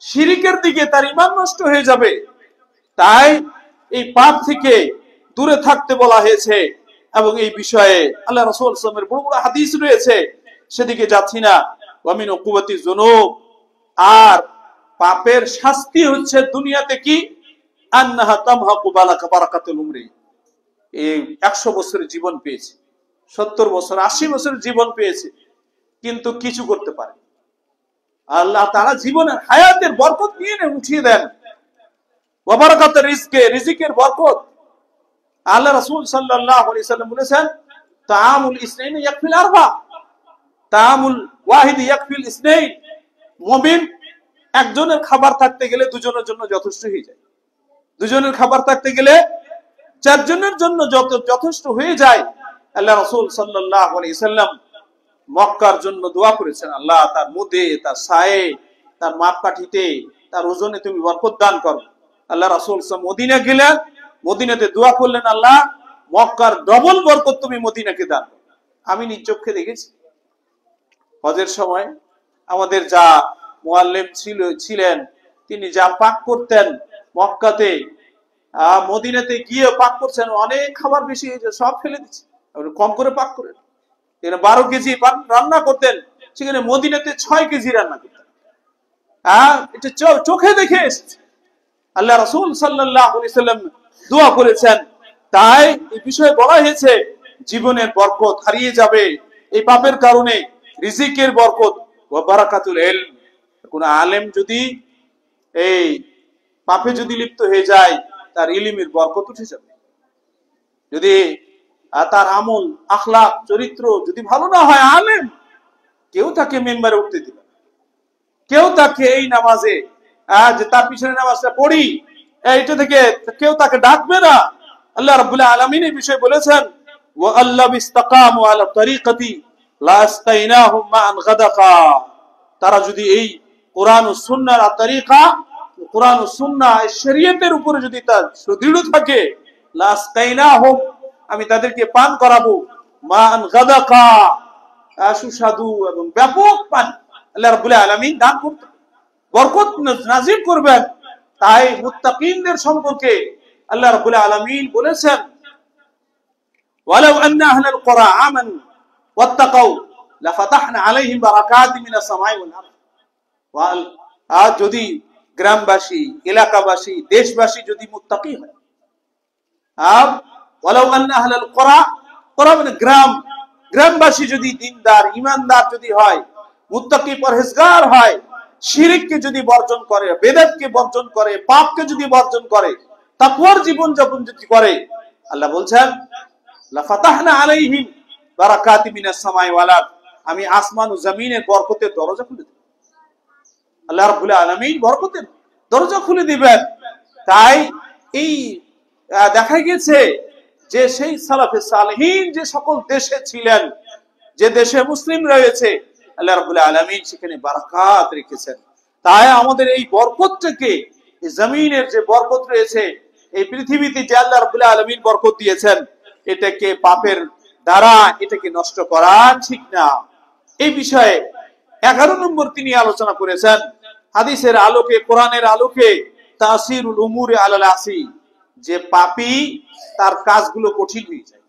শিরিকের দিকে, তার ঈমান নষ্ট হয়ে যাবে। তাই এই পাপ থেকে দূরে থাকতে বলা হয়েছে। এবং এই বিষয়ে আল্লাহ রাসূল সাল্লাল্লাহু আলাইহি ওয়াসাল্লামের বড় বড় হাদিস রয়েছে, সেদিকে যাচ্ছি না। ওয়া মিন উকুবাতি যুনুব, আর পাপের শাস্তি হচ্ছে দুনিয়াতে কি? আন্নাহা তামহাকু বারাকাতুল উমরি, এই 100 বছরের জীবন পেয়েছে, 70 বছর, 80 বছরের জীবন পেয়েছে, কিন্তু কিছু করতে পারে। আল্লাহ তাআলা জীবনের হায়াতের বরকত নিয়ে উঠিয়ে দেন। ওয়া বারাকাতুর রিজকে, রিজিকের বরকত। আল্লাহ রাসূল সাল্লাল্লাহু আলাইহি সাল্লাম বলেছেন তাআমুল ইসনাইন ইয়াকফিল আরবা, তাআমুল ওয়াহিদ ইয়াকফিল ইসনাইন। মুমিন একজনের খাবার থাকতে গেলে দুজনের জন্য যথেষ্ট হয়ে যায়, দুজনের খাবার থাকতে গেলে চারজনের জন্য যথেষ্ট হয়ে যায়। আল্লাহ রাসূল সাল্লাল্লাহু আলাইহি সাল্লাম মক্কার জন্য দোয়া করেছেন, আল্লাহ তার মুদে, তার সায়ে, তার মাপকাঠিতে, তার ওজনে তুমি বরকত দান করো। আল্লাহ রাসূল মদিনা গেলেন, মদিনাতে দোয়া করলেন, আল্লাহ মক্কার ডবল বরকত তুমি মদিনাকে দান করো। আমি নিজ চোখে দেখেছি হজের সময় আমাদের যা মুআল্লিম ছিলেন, তিনি যা পাক করতেন মক্কাতে, মদিনাতে গিয়ে পাক করছেন, অনেক খাবার বেশি হয়েছে, সব ফেলে দিচ্ছে, কম করে পাক করেন। 12 কেজি রান্না করতেন, সেখানে মদিনাতে 6 কেজি রান্না করতেন। এটা চোখে দেখে এসেছে। আল্লাহ রাসূল সাল্লাল্লাহু আলাইহি সাল্লাম দোয়া করেছেন। তাই এই বিষয়ে বলা হয়েছে জীবনের বরকত হারিয়ে যাবে এই পাপের কারণে, রিজিকের বরকত ওয়া বারাকাতুল ইলম। কোন আলেম যদি এই পাপে যদি লিপ্ত হয়ে যায়, তার ইলমের বরকত উঠে যাবে। যদি তার আমল, আখলাক, চরিত্র যদি ভালো না হয়, আলেম, কেউ তাকে মেম্বারে উঠতে দিবে না, কেউ তাকে এই নামাজে যে তার পিছনে নামাজটা পড়ি এইটা থেকে কেউ তাকে ডাকবে না। আল্লাহ রাব্বুল আলামিন এই বিষয়ে বলেছেন ওয়া আল্লাহ ইসতাকামু আলা তরিকাতি লা আস্তাইনাহুম মান গাদাকা, তারা যদি এই কোরআন ও সুন্নাহর তরিকা, কোরআন ও সুন্নাহ এই শরীয়তের উপরে যদি তার সুদৃঢ় থাকে, লা আস্তাইনাহুম, আমি তাদেরকে পান করাবো, মান গাদাকা, সুস্বাদু এবং ব্যাপক পান আল্লাহ রাব্বুল আলামিন দান করতে, বরকত নাজিল করবেন। তাই মুত্তাকিনদের সম্পর্কে আল্লাহ রাব্বুল আলামিন বলেছেন ওয়ালাউ আন্না আহলাল কুরা আমানু ওয়াত্তাকাউ লাফাতাহনা আলাইহিম বারাকাতিন মিনাস সামাই ওয়াল আরদ। আর যদি গ্রামবাসী, এলাকাবাসী, দেশবাসী যদি মুত্তাকি হয়, ওয়ালাউ আন্না আহলাল কুরা, কুরা মানে গ্রাম, গ্রামবাসী যদি দিনদার, ঈমানদার যদি হয়, মুত্তাকি পরহেজগার হয়, শিরককে যদি বর্জন করে, বেদাতকে বর্জন করে, পাপকে যদি বর্জন করে, তাকওয়ার জীবন যাপন যদি করে, আল্লাহ বলছেন লাফাতাহনা আলাইহিম বারাকাতিন মিনাস সামাই ওয়াল আরদ, আমি আসমান ও জমিনের বরকতের দরজা খুলে দেব। আল্লাহ রাব্বুল আলামিন বরকতের দরজা খুলে দিবেন। তাই এই দেখা গেছে যে সেই সালাফে সালেহিন যে সকল দেশে ছিলেন, যে দেশে মুসলিম রয়েছে, আল্লাহ রাব্বুল আলামিন সেখানে বারাকাত রেখেছেন। তাই আমাদের এই বরকতটাকে, এই জমিনের যে বরকত রয়েছে, এই পৃথিবীতে যে আল্লাহ রাব্বুল আলামিন বরকত দিয়েছেন, এটাকে পাপের দ্বারা এটাকে নষ্ট করা ঠিক না। এই বিষয়ে 11 নম্বর তিনি আলোচনা করেছেন হাদিসের আলোকে, কোরআনের আলোকে, তাসিরুল উমুরি আলাল আসি, যে পাপী তার কাজগুলো কঠিন হয়ে যায়।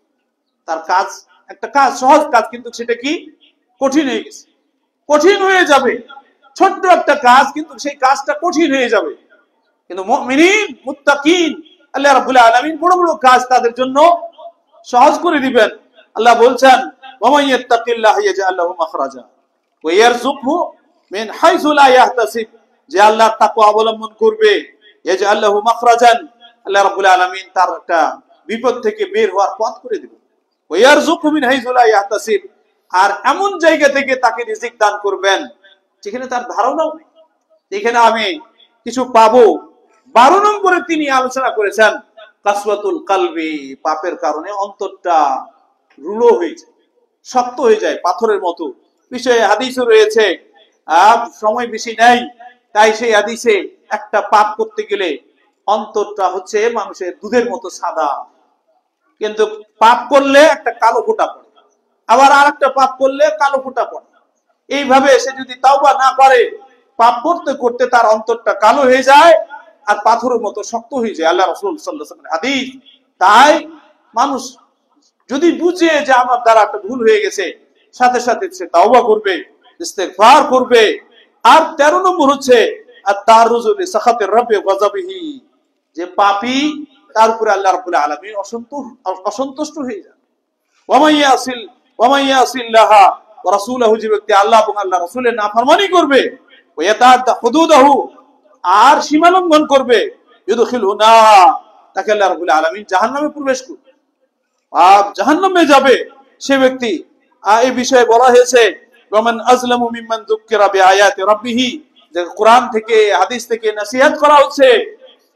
তার কাজ, একটা কাজ সহজ কাজ, কিন্তু সেটা কি কঠিন হয়ে গেছে, কঠিন হয়ে যাবে। ছোট্ট একটা কাজ, কিন্তু সেই কাজটা কঠিন হয়ে যাবে। কিন্তু মুমিনিন, মুত্তাকিন, আল্লাহ রাব্বুল আলামিন বড় বড় কাজ তাদের জন্য সহজ করে দিবেন। আল্লাহ বলছেন, ওয়া মান ইয়াত্তাকিল্লাহ ইয়াজআল লাহু মাখরাজা ওয়া ইয়ারযুকহু মিন হাইসু লা ইয়াহতাসিব, যে আল্লাহর তাকওয়া অবলম্বন করবে, ইয়াজআল লাহু মাখরাজান, আল্লাহ রাব্বুল আলামিন তার একটা বিপদ থেকে বের হওয়ার পথ করে দিবেন। ওয়া ইয়ারযুকহু মিন হাইসু লা ইয়াহতাসিব, আর এমন জায়গা থেকে তাকে রিজিক দান করবেন যেখানে তার ধারণাও নেই, এখানে আমি কিছু পাবো। 12 নম্বরে তিনি আলোচনা করেছেন কাসওয়াতুল কলবি, পাপের কারণে অন্তরটা রূঢ় হয়ে যায়, শক্ত হয়ে যায়, পাথরের মতো। বিষয়ে হাদিসও রয়েছে, সময় বেশি নেই, তাই সেই হাদিসে একটা পাপ করতে গেলে অন্তরটা হচ্ছে মানুষের দুধের মতো সাদা, কিন্তু পাপ করলে একটা কালো ফোঁটা পড়ে, আবার আর একটা পাপ করলে কালো ফোঁটা পড়ে। এইভাবে সে যদি তাওবা না করে, পাপ করতে করতে তার অন্তরটা কালো হয়ে যায় আর পাথরের মতো শক্ত হয়ে যায়। আল্লাহ রাসূল সাল্লাল্লাহু আলাইহি ওয়াসাল্লাম হাদিস। তাই মানুষ যদি বুঝে যে আমার দ্বারা একটা ভুল হয়ে গেছে, সাথে সাথে সে তাওবা করবে, ইস্তেগফার করবে। আর 13 নম্বর হচ্ছে আত-তারুযু লিসাখাতির রাব্বি ওয়া গাযাবিহি, যে পাপী তার উপরে আল্লাহ রাব্বুল আলামিন অসন্তুষ্ট হয়ে যায়। ওয়া মান ইয়াসিল্লাহা ওয়া রাসূলহু, যে ব্যক্তি আল্লাহ এবং আল্লাহ রাসূলের নাফরমানি করবে, ওয়া ইয়াতাআদ্দা হুদুদাহু, আর সীমা লঙ্ঘন করবে, ইউদখিলহু নার, তাকে আল্লাহ রাব্বুল আলামিন জাহান্নামে প্রবেশ করবে, জাহান্নামে যাবে সে ব্যক্তি। এই বিষয়ে বলা হয়েছে, ওয়ামান আযলামু মিম্মান যুক্কিরা বিআয়াতি রাব্বিহি, যে কোরআন থেকে হাদিস থেকে নসিহত করা হচ্ছে,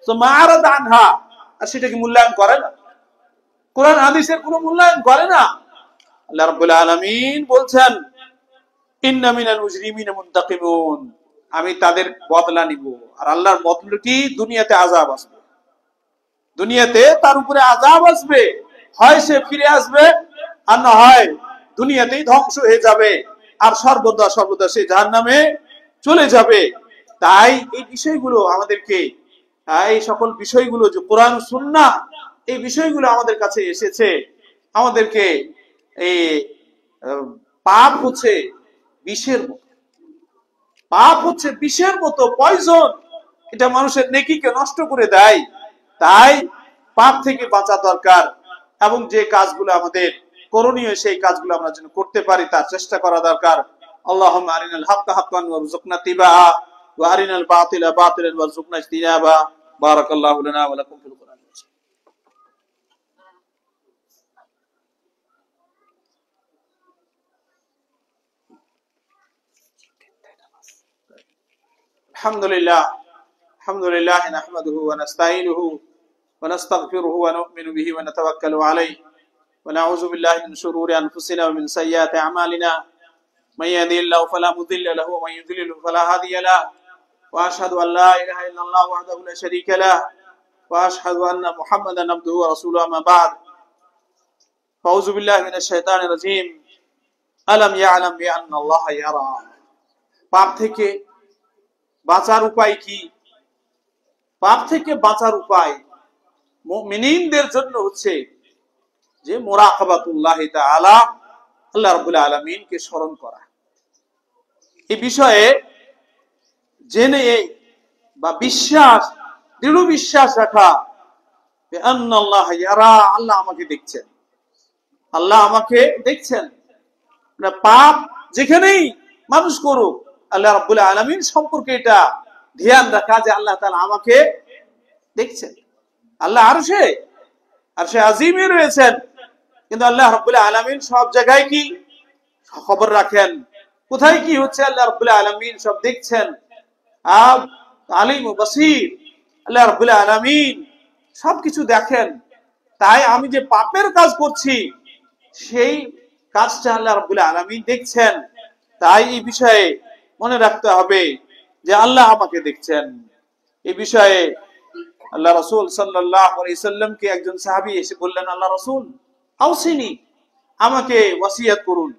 সুম্মা আরাদা আনহা, আর সেটাকে মূল্যায়ন করে না, কোরআন হাদিসের কোনো মূল্যায়ন করে না। আল্লাহ রাব্বুল আলামিন বলছেন, ইন্না মিনাল মুজরিমিনা মুনতাকিমুন, আমি তাদের বদলা নিব। আর আল্লাহর বদলা কি? দুনিয়াতে আযাব আসবে, দুনিয়াতে তার উপরে আযাব আসবে, হয় সে ফিরে আসবে, আর না হয় দুনিয়াতেই ধ্বংস হয়ে যাবে, আর সর্বদা সর্বদা সে জাহান্নামে চলে যাবে। তাই এই বিষয়গুলো আমাদেরকে, এই সকল বিষয়গুলো যে কোরআন সুন্নাহ, এই বিষয়গুলো আমাদের কাছে এসেছে, আমাদেরকে এই পাপ হচ্ছে বিষের মতো, পাপ হচ্ছে বিষের মতো, পয়জন, এটা মানুষের নেকিকে নষ্ট করে দেয়। তাই পাপ থেকে বাঁচা দরকার, এবং যে কাজগুলো আমাদের করণীয় সেই কাজগুলো আমরা যেন করতে পারি তার চেষ্টা করা দরকার। আল্লাহুম্মা আরিনাল হাক্কা হাক্কান ওয়ারযুকনা ইত্তিবাআ ওয়া আরিনাল বাতিলা বাতিলান ওয়ারযুকনা ইজতিনাবা। বারাকাল্লাহু লানা ওয়া লাকুম ফিল কুরআন। আলহামদুলিল্লাহ নাহমাদুহু ওয়া নাস্তাঈনুহু ওয়া নাস্তাগফিরুহু ওয়া নু'মিনু বিহি ওয়া নাতাওয়াক্কালু আলাইহি ওয়া নাউযু বিল্লাহি মিন শুরুরি আনফুসিনা ওয়া মিন সাইয়্যাতি আমালিনা, মান ইয়াহদিহিল্লাহু ফালা মুদিল্লা লাহু ওয়া মান ইউদ্লিলহু ফালা হাদিয়া লাহু, ওয়া আশহাদু আন লা ইলাহা ইল্লাল্লাহু ওয়াহদাহু লা শারীকা লাহু ওয়া আশহাদু আন্না মুহাম্মাদান আবদুহু ওয়া রাসূলুহু, আম্মা বা'দ। ফাউযু বিল্লাহি মিনাশ শাইতানির রাজীম। আলাম ইয়া'লাম বিআন্না আল্লাহা ইয়ারা। পাপ থেকে বাঁচার উপায় কি? পাপ থেকে বাঁচার উপায় মুমিনদের জন্য হচ্ছে যে মুরাকাবাতুল্লাহি তাআলা, আল্লাহ রাব্বুল আলামিনকে স্মরণ করা। এই বিষয়ে জেনে বা বিশ্বাস, দৃঢ় বিশ্বাস রাখা যে আল্লাহ ইয়ারা, আল্লাহ আমাকে দেখছেন, আল্লাহ আমাকে দেখছেন। পাপ যেখানেই মানুষ করুক, আল্লাহ রাব্বুল আলামিন সম্পর্কে এটা ধ্যান রাখা যে আল্লাহ তাআলা আমাকে দেখছেন। আল্লাহ আরশে আজিমে রয়েছেন, কিন্তু আল্লাহ রাব্বুল আলামিন সব জায়গায় কি খবর রাখেন, কোথায় কি হচ্ছে আল্লাহ রাব্বুল আলামিন সব দেখছেন। আলিম ও বাসীর, আল্লাহ রাব্বুল আলামিন সবকিছু দেখেন। তাই আমি যে পাপের কাজ করছি সেই কাজটা আল্লাহ রাব্বুল আলামিন দেখছেন। তাই এই বিষয়ে মনে রাখতে হবে যে আল্লাহ আমাকে দেখছেন। এই বিষয়ে আল্লাহ রাসূল সাল্লাল্লাহু আলাইহি সাল্লামকে একজন সাহাবী এসে বললেন, আল্লাহ রাসূল আউসিনি, আমাকে ওসিয়ত করুন।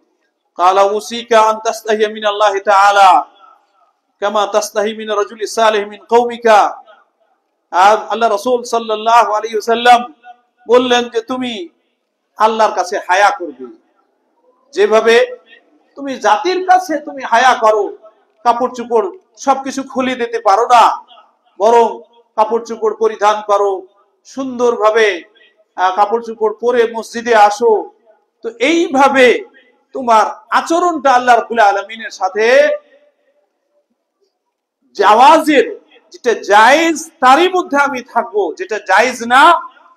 ক্বালা উসিকা আন তাস্তাহি মিন আল্লাহ তাআলা কামা তাস্তাহি মিন রাজুলি সালিহ মিন কওমিকা। আল্লাহ রাসূল সাল্লাল্লাহু আলাইহি ওয়াসাল্লাম বললেন যে তুমি আল্লাহর কাছে হায়া করবে, যেভাবে তুমি জাতির কাছে তুমি হায়া করো, কাপড় চোপড় সবকিছু খুলে দিতে পারো না, বরং কাপড় চোপড় পরিধান করো, সুন্দরভাবে কাপড় চোপড় পরে মসজিদে আসো। তো এইভাবে তোমার আচরণটা আল্লাহ রাব্বুল আলামিনের সাথে জাওয়াজের, যেটা জায়েজ তারই মধ্যে আমি থাকবো, যেটা জায়েজ না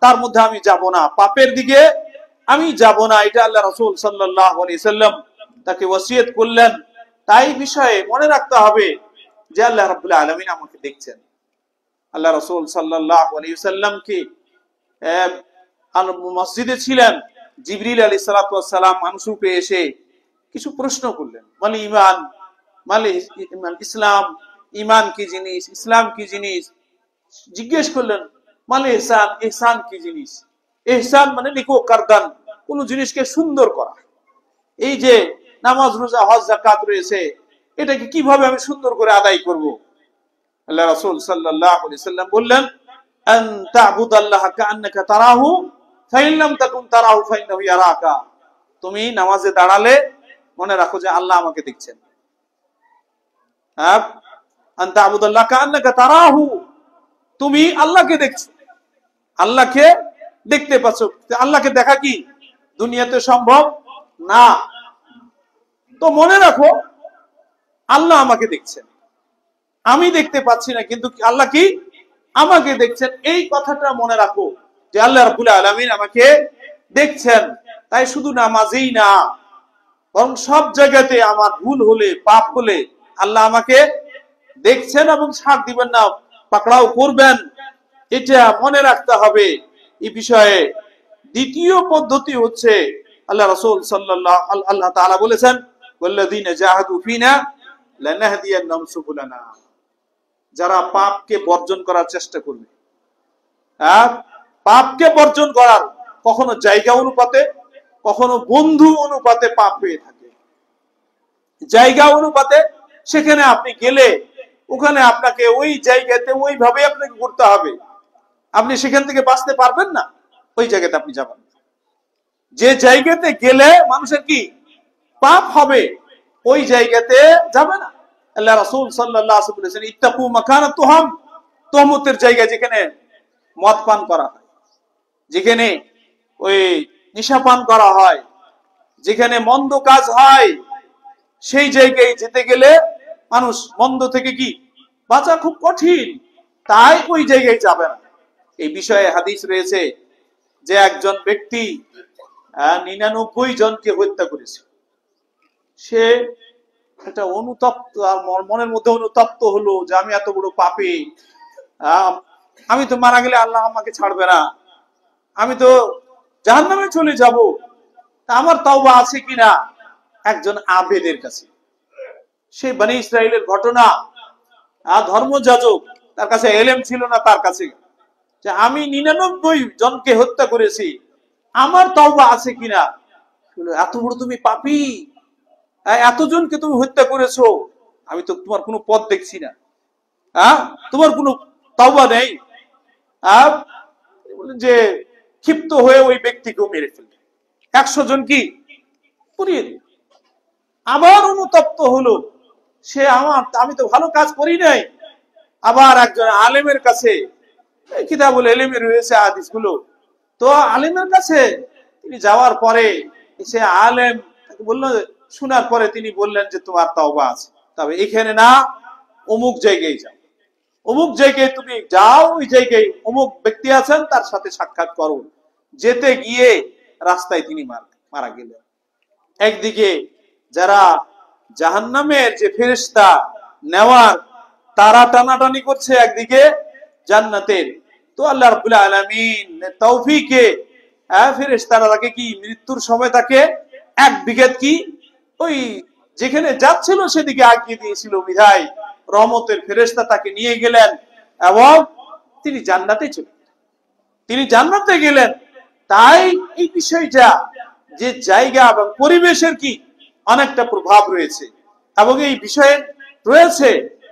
তার মধ্যে আমি যাব না, পাপের দিকে আমি যাব না। এটা আল্লাহ রাসূল সাল্লাল্লাহু আলাইহি সাল্লাম তাকে ওসিয়ত করলেন। তাই বিষয়ে মনে রাখতে হবে যে আল্লাহ রাব্বুল আলামিন আমাকে দেখছেন। আল্লাহ রাসূল সাল্লাল্লাহু আলাইহি সাল্লাম কি মসজিদে ছিলেন, জিবরিল আলাইহিস সালাতু ওয়াস সালাম মানুষকে এসে কিছু প্রশ্ন করলেন, মানে ঈমান, মানে ইসলাম, ঈমান কি জিনিস, ইসলাম কি জিনিস, জিজ্ঞেস করলেন। মানে ইহসান, ইহসান কি জিনিস? ইহসান মানে নিকো কারদান, কোন জিনিসকে সুন্দর করা। এই যে নামাজ, রোজা, হজ, যাকাত রয়েছে, এটাকে কিভাবে আমি সুন্দর করে আদায় করব? আল্লাহ রাসূল সাল্লাল্লাহু আলাইহি সাল্লাম বললেন, আন তা'বুদাল্লাহা কাআন্নাকা তারাহু ফাইন লাম তাকুন তারাহু ফাইন্নাহু ইয়ারাকা। তুমি নামাজে দাঁড়ালে মনে রাখো যে আল্লাহ আমাকে দেখছেন। আন তা'বুদাল্লাহা কাআন্নাকা তারাহু, তুমি আল্লাহকে দেখছো, আল্লাহকে দেখতে পাচ্ছ। আল্লাহকে দেখা কি দুনিয়াতে সম্ভব না। তো মনে রাখো আল্লাহ আমাকে দেখছেন, আমি দেখতে পাচ্ছি না, কিন্তু আল্লাহ কি আমাকে দেখছেন। এই কথাটা মনে রাখো যে আল্লাহ রাব্বুল আলামিন আমাকে দেখছেন। তাই শুধু নামাজেই না, বরং সব জায়গাতে আমার ভুল হলে, পাপ হলে আল্লাহ আমাকে দেখছেন এবং ছাড় দিবেন না, পাকড়াও করবেন। এটা মনে রাখতে হবে। এই বিষয়ে দ্বিতীয় পদ্ধতি হচ্ছে আল্লাহ রাসূল সাল্লাল্লাহু আল্লাহ তাআলা বলেছেন, ওয়াল্লাযীনা জাহাদু ফিনা লানাহদিয়ান্নাহুম সুবুলানা। যারা পাপকে বর্জন করার চেষ্টা করবে, পাপকে বর্জন করার কখনো জায়গা অনুপাতে, কখনো বন্ধু অনুপাতে পাপ হয়ে থাকে। জায়গা অনুপাতে সেখানে আপনি গেলে ওখানে আপনাকে ওই জায়গাতে ওইভাবে আপনাকে করতে হবে, আপনি সেখান থেকে বাঁচতে পারবেন না, ওই জায়গাতে আপনি যাবেন। যে জায়গাতে গেলে মানুষের কি পাপ হবে, ওই জায়গাতে যাবে না। আল্লাহ রাসূল সাল্লাল্লাহু আলাইহি ওয়াসাল্লাম বলেছেন, ইত্তাকু মাকানাত তুহাম, তুহমতের জায়গা, যেখানে মদ পান করা হয়, যেখানে ওই নেশা পান করা হয়, যেখানে মন্দ কাজ হয়, সেই জায়গায় যেতে গেলে মানুষ মন্দ থেকে কি বাঁচা খুব কঠিন, তাই ওই জায়গায় যাবে না। এই বিষয়ে হাদিস রয়েছে যে একজন ব্যক্তি 99 জনকে হত্যা করেছে। সে একটা অনুতপ্ত, মনের মধ্যে অনুতপ্ত হলো যে আমি এত বড় পাপী, আমি তো মারা গেলে আল্লাহ আমাকে ছাড়বে না, আমি তো জাহান্নামে চলে যাব, আমার তাওবা আছে কিনা। একজন আবেদের কাছে, সে বনি ইসরাইলের ঘটনা, ধর্মযাজক, তার কাছে এলেম ছিল না, তার কাছে যে আমি 99 জনকে হত্যা করেছি, আমার তাওবা আছে কিনা। এত বড় তুমি পাপী, এতজনকে তুমি হত্যা করেছো, আমি তো তোমার কোনো পথ দেখছি না, তোমার কোনো তাওবা নেই। যে ক্ষিপ্ত হয়ে ওই ব্যক্তিকেও মেরে ফেলল, 100 জন কি পুড়িয়ে দিল। আবার অনুতপ্ত হলো, সে আমি তো ভালো কাজ করি নাই। আবার একজন আলেমের কাছে, কিতাবুল ইলমে রয়েছে হাদিস গুলো, তো আলেমের কাছে তিনি যাওয়ার পরে সে আলেম বলল, শোনার পরে তিনি বললেন যে তোমার তাওবা আছে, তবে এখানে না, অমুক জায়গায় যাও, অমুক জায়গায় তুমি যাও, ওই জায়গায় অমুক ব্যক্তি আছেন, তার সাথে সাক্ষাৎ করো। যেতে গিয়ে রাস্তায় তিনি মারা গেলেন। একদিকে যারা জাহান্নামের যে ফেরেশতা নেওয়ার তারা টানাটানি করছে, একদিকে জান্নাতের। তো আল্লাহ রাব্বুল আলামিন তৌফিকে ফেরেশতারা তাকে কি মৃত্যুর সময় তাকে 1 বিঘত কি ওই যেখানে যাচ্ছিল সেদিকে আগিয়ে দিয়েছিল বিধায় রহমতের ফেরেশতা তাকে নিয়ে গেলেন এবং তিনি জান্নাতে চলে গেলেন। তিনি জান্নাতে গেলেন। তাই এই বিষয়টা যে জায়গা এবং পরিবেশের কি অনেকটা প্রভাব রয়েছে এবং এই বিষয়ে রয়েছে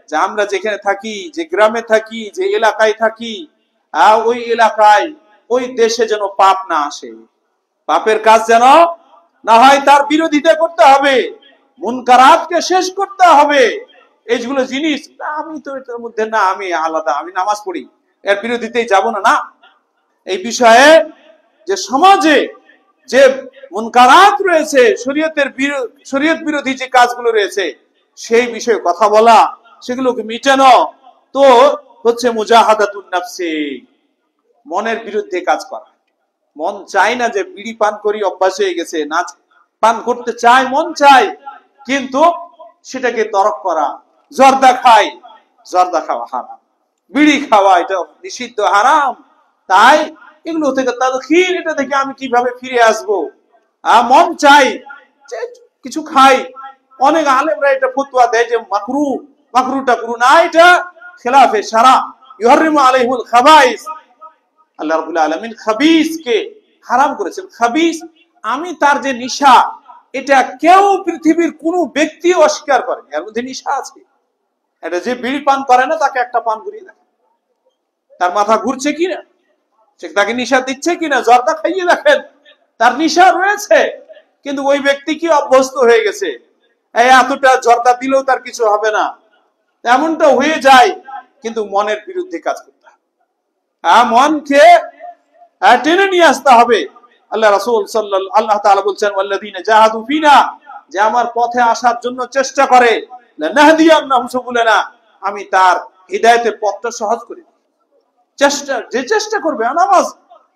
যে আমরা যেখানে থাকি, যে গ্রামে থাকি, যে এলাকায় থাকি, ওই এলাকায় ওই দেশে যেন পাপ না আসে, পাপের কাজ যেন না হয়, তার বিরোধিতা করতে হবে, মুনকারাতকে শেষ করতে হবে। এইগুলো জিনিস আমি তো এটার মধ্যে না, আমি আলাদা, আমি নামাজ পড়ি, এর বিরোধিতায় যাব না। না, এই বিষয়ে যে সমাজে যে মুনকারাত রয়েছে, শরীয়ত বিরোধী যে কাজগুলো রয়েছে, সেই বিষয়ে কথা বলা, সেগুলোকে মিটানো তো হচ্ছে মুজাহাদাতুন নাফসি, মনের বিরুদ্ধে কাজ করা। মন চায় না, যে বিড়ি পান করি অভ্যাস হয়ে গেছে, না পান করতে চায়, মন চায়, কিন্তু সেটাকে তরক করা। জর্দা খাই, জর্দা খাওয়া হারাম, বিড়ি খাওয়া এটা নিষিদ্ধ, হারাম। তাই এগুলো থেকে তাদখির, এটা থেকে আমি কিভাবে ফিরে আসবো? মন চাই কিছু খাই, অনেক আলেমরা এটা ফতোয়া দেয় যে মাকরু, মাকরুটা করু না, এটা খেলাফে সারা, ইউহারিমু আলাইহিল খাবাইস। আল্লাহ রাব্বুল আলামিন খাবিসকে হারাম করেছেন। খাবিস, আমি তার যে নিশা, এটা কেউ পৃথিবীর কোন ব্যক্তি অস্বীকার করেনি, এর মধ্যে নিশা আছে। এটা যে বিড়ি পান করে না, তাকে একটা পান করিয়ে দেখেন, তার মাথা ঘুরছে কিনা, তাকে নিশা দিচ্ছে কিনা। জর্দা খাইয়ে দেখেন, তার নিশা রয়েছে, কিন্তু ওই ব্যক্তি কি অভ্যস্ত হয়ে গেছে, এই এতটা জর্দা দিলেও তার কিছু হবে না, এমনটা হয়ে যায়। কিন্তু মনের বিরুদ্ধে কাজ করতে হবে, মনকে টেনে নিয়ে আসতে হবে। আল্লাহ রাসূল আল্লাহ তাআলা বলছেন, ওয়াল্লাযীনা জাহাদু ফিনা, যে আমার পথে আসার জন্য চেষ্টা করে, লানাহদিয়ান্নাহুম সুবুলানা, আমি তার হিদায়াতের পথটা সহজ করে দিই। চেষ্টা, যে চেষ্টা করবে,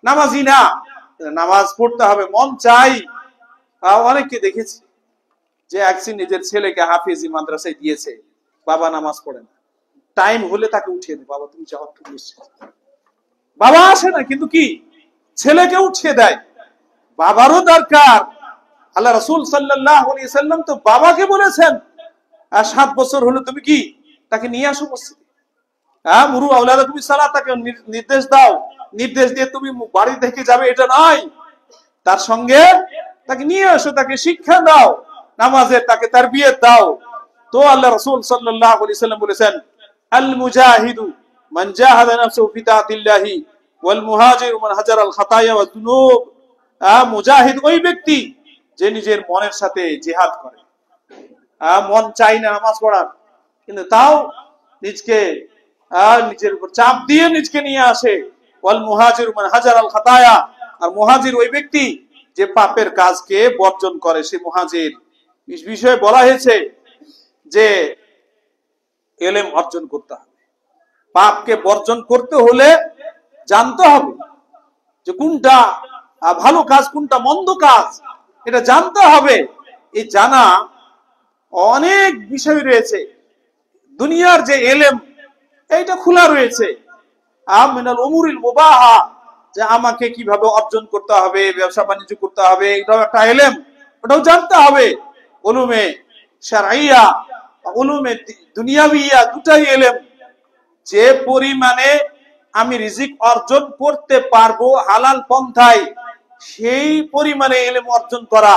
নামাজি না, নামাজ পড়তে হবে, মন চাই। অনেককে দেখেছি যে একদিন নিজের ছেলেকে হাফেজি মাদ্রাসায় দিয়েছে, বাবা নামাজ পড়ে না, টাইম হলে তাকে উঠিয়ে দেয়, বাবা তুমি যাও, বাবা আসে না, কিন্তু কি ছেলেকে উঠিয়ে দেয়। বাবারও দরকার। আল্লাহ রাসূল সাল্লাল্লাহু আলাইহি সাল্লাম তো বাবাকে বলেছেন, 7 বছর হলো তুমি কি তাকে নিয়ে আসো মসজিদে, মুরু আওলাদাকুম বিসসালাত, তাকে নির্দেশ দাও, নির্দেশ দিয়ে তুমি বাড়ি থেকে যাবে এটা নয়, তার সঙ্গে তাকে নিয়ে আসো, তাকে শিক্ষা দাও, নামাজের তাকে তারবিয়ত দাও। তো আল্লাহ রাসূল সাল্লাল্লাহু আলাইহি সাল্লাম বলেছেন, আল মুজাহিদু মান জাহাদা নাফসাহু ফি তাআতিল্লাহি ওয়াল মুহাজিরু মান হাজারা আল খাতায়া ওয়াজ যুনুব। মুজাহিদ ওই ব্যক্তি যে নিজের মনের সাথে জিহাদ করে, মন চাই না নামাজ পড়ার, কিন্তু তাও নিজের উপর চাপ দিয়ে নিজকে নিয়ে আসে। ওয়াল মুহাজিরু মান হাজারা আল খাতায়া, আর মুহাজির ওই ব্যক্তি যে পাপের কাজকে বর্জন করে, সে মুহাজির। বিষয়ে বলা হয়েছে যে ইলম অর্জন করতে হবে, পাপকে বর্জন করতে হলে জানতে হবে যে কোনটা ভালো কাজ, কোনটা মন্দ কাজ, এটা জানতে হবে। এই জানা অনেক বিষয় রয়েছে, দুনিয়ার যে ইলম এইটা খোলা রয়েছে, মিনাল উমুরিল মুবাহা, যে আমাকে কিভাবে অর্জন করতে হবে, ব্যবসা বাণিজ্য করতে হবে, এটাও একটা ইলম, ওটাও জানতে হবে। উলুমে শারঈয়া, উলুমে দুনিয়াবিয়া, দুটাই ইলম। যে পরিমাণে আমি রিজিক অর্জন করতে পারবো হালাল পন্থায়, সেই পরিমাণে ইলম অর্জন করা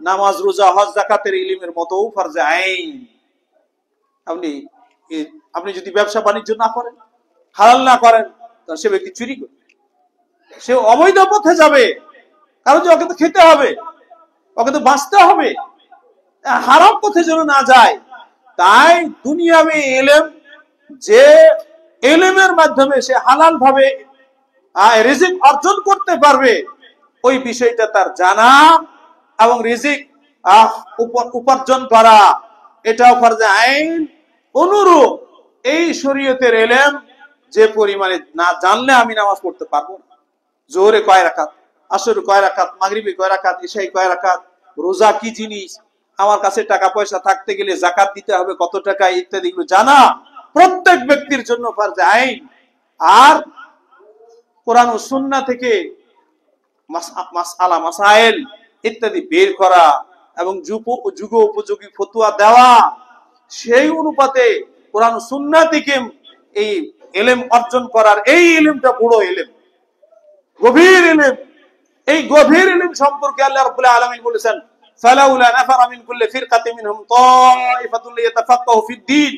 নামাজ, রোজা, হজ, যাকাতের ইলমের মতো ফরজে আইন। আপনি যদি ব্যবসা বাণিজ্য না করেন, হালাল না করেন, তাহলে সে ব্যক্তি চুরি করবে, সে অবৈধ পথে যাবে, কারণ যে ওকে তো খেতে হবে, ওকে তো বাঁচতে হবে, হারাম পথে যেন না যায়। তাই দুনিয়াবি ইলম, যে ইলমের মাধ্যমে সে হালাল ভাবে রিজিক অর্জন করতে পারবে, ওই বিষয়টা তার জানা এবং রিজিক উপার্জন করা, এটাও ফরজে আইন। অনুরূপ এই শরীয়তের ইলম যে পরিমাণে না জানলে আমি নামাজ পড়তে পারবো না, জোহরে কয় রাকাত, আসরে কয় রাকাত, মাগরিবে কয় রাকাত, ইশায় কয় রাকাত, রোজা কি জিনিস, আমার কাছে টাকা পয়সা থাকতে গেলে যাকাত দিতে হবে কত টাকা, ইত্যাদি জানা প্রত্যেক ব্যক্তির জন্য ফরজে আইন। আর কোরআন ও সুন্নাহ থেকে মাসআলা, মাসাইল ইত্যাদি বের করা, এবং যুগ উপযোগী ফতোয়া দেওয়া, সেই অনুপাতে কোরআন সুন্নাহ থেকে এই ইলম অর্জন করার, এই ইলমটা বড় ইলম, গভীর ইলম। এই গভীর ইলম সম্পর্কে আল্লাহ রাব্বুল আলামিন বলেছেন, ফালাউলা নাফারা মিন কুল্লি ফিরকাতিন মিনহুম তাইফাতুন লিয়াতাফাক্কাহু ফিদ-দীন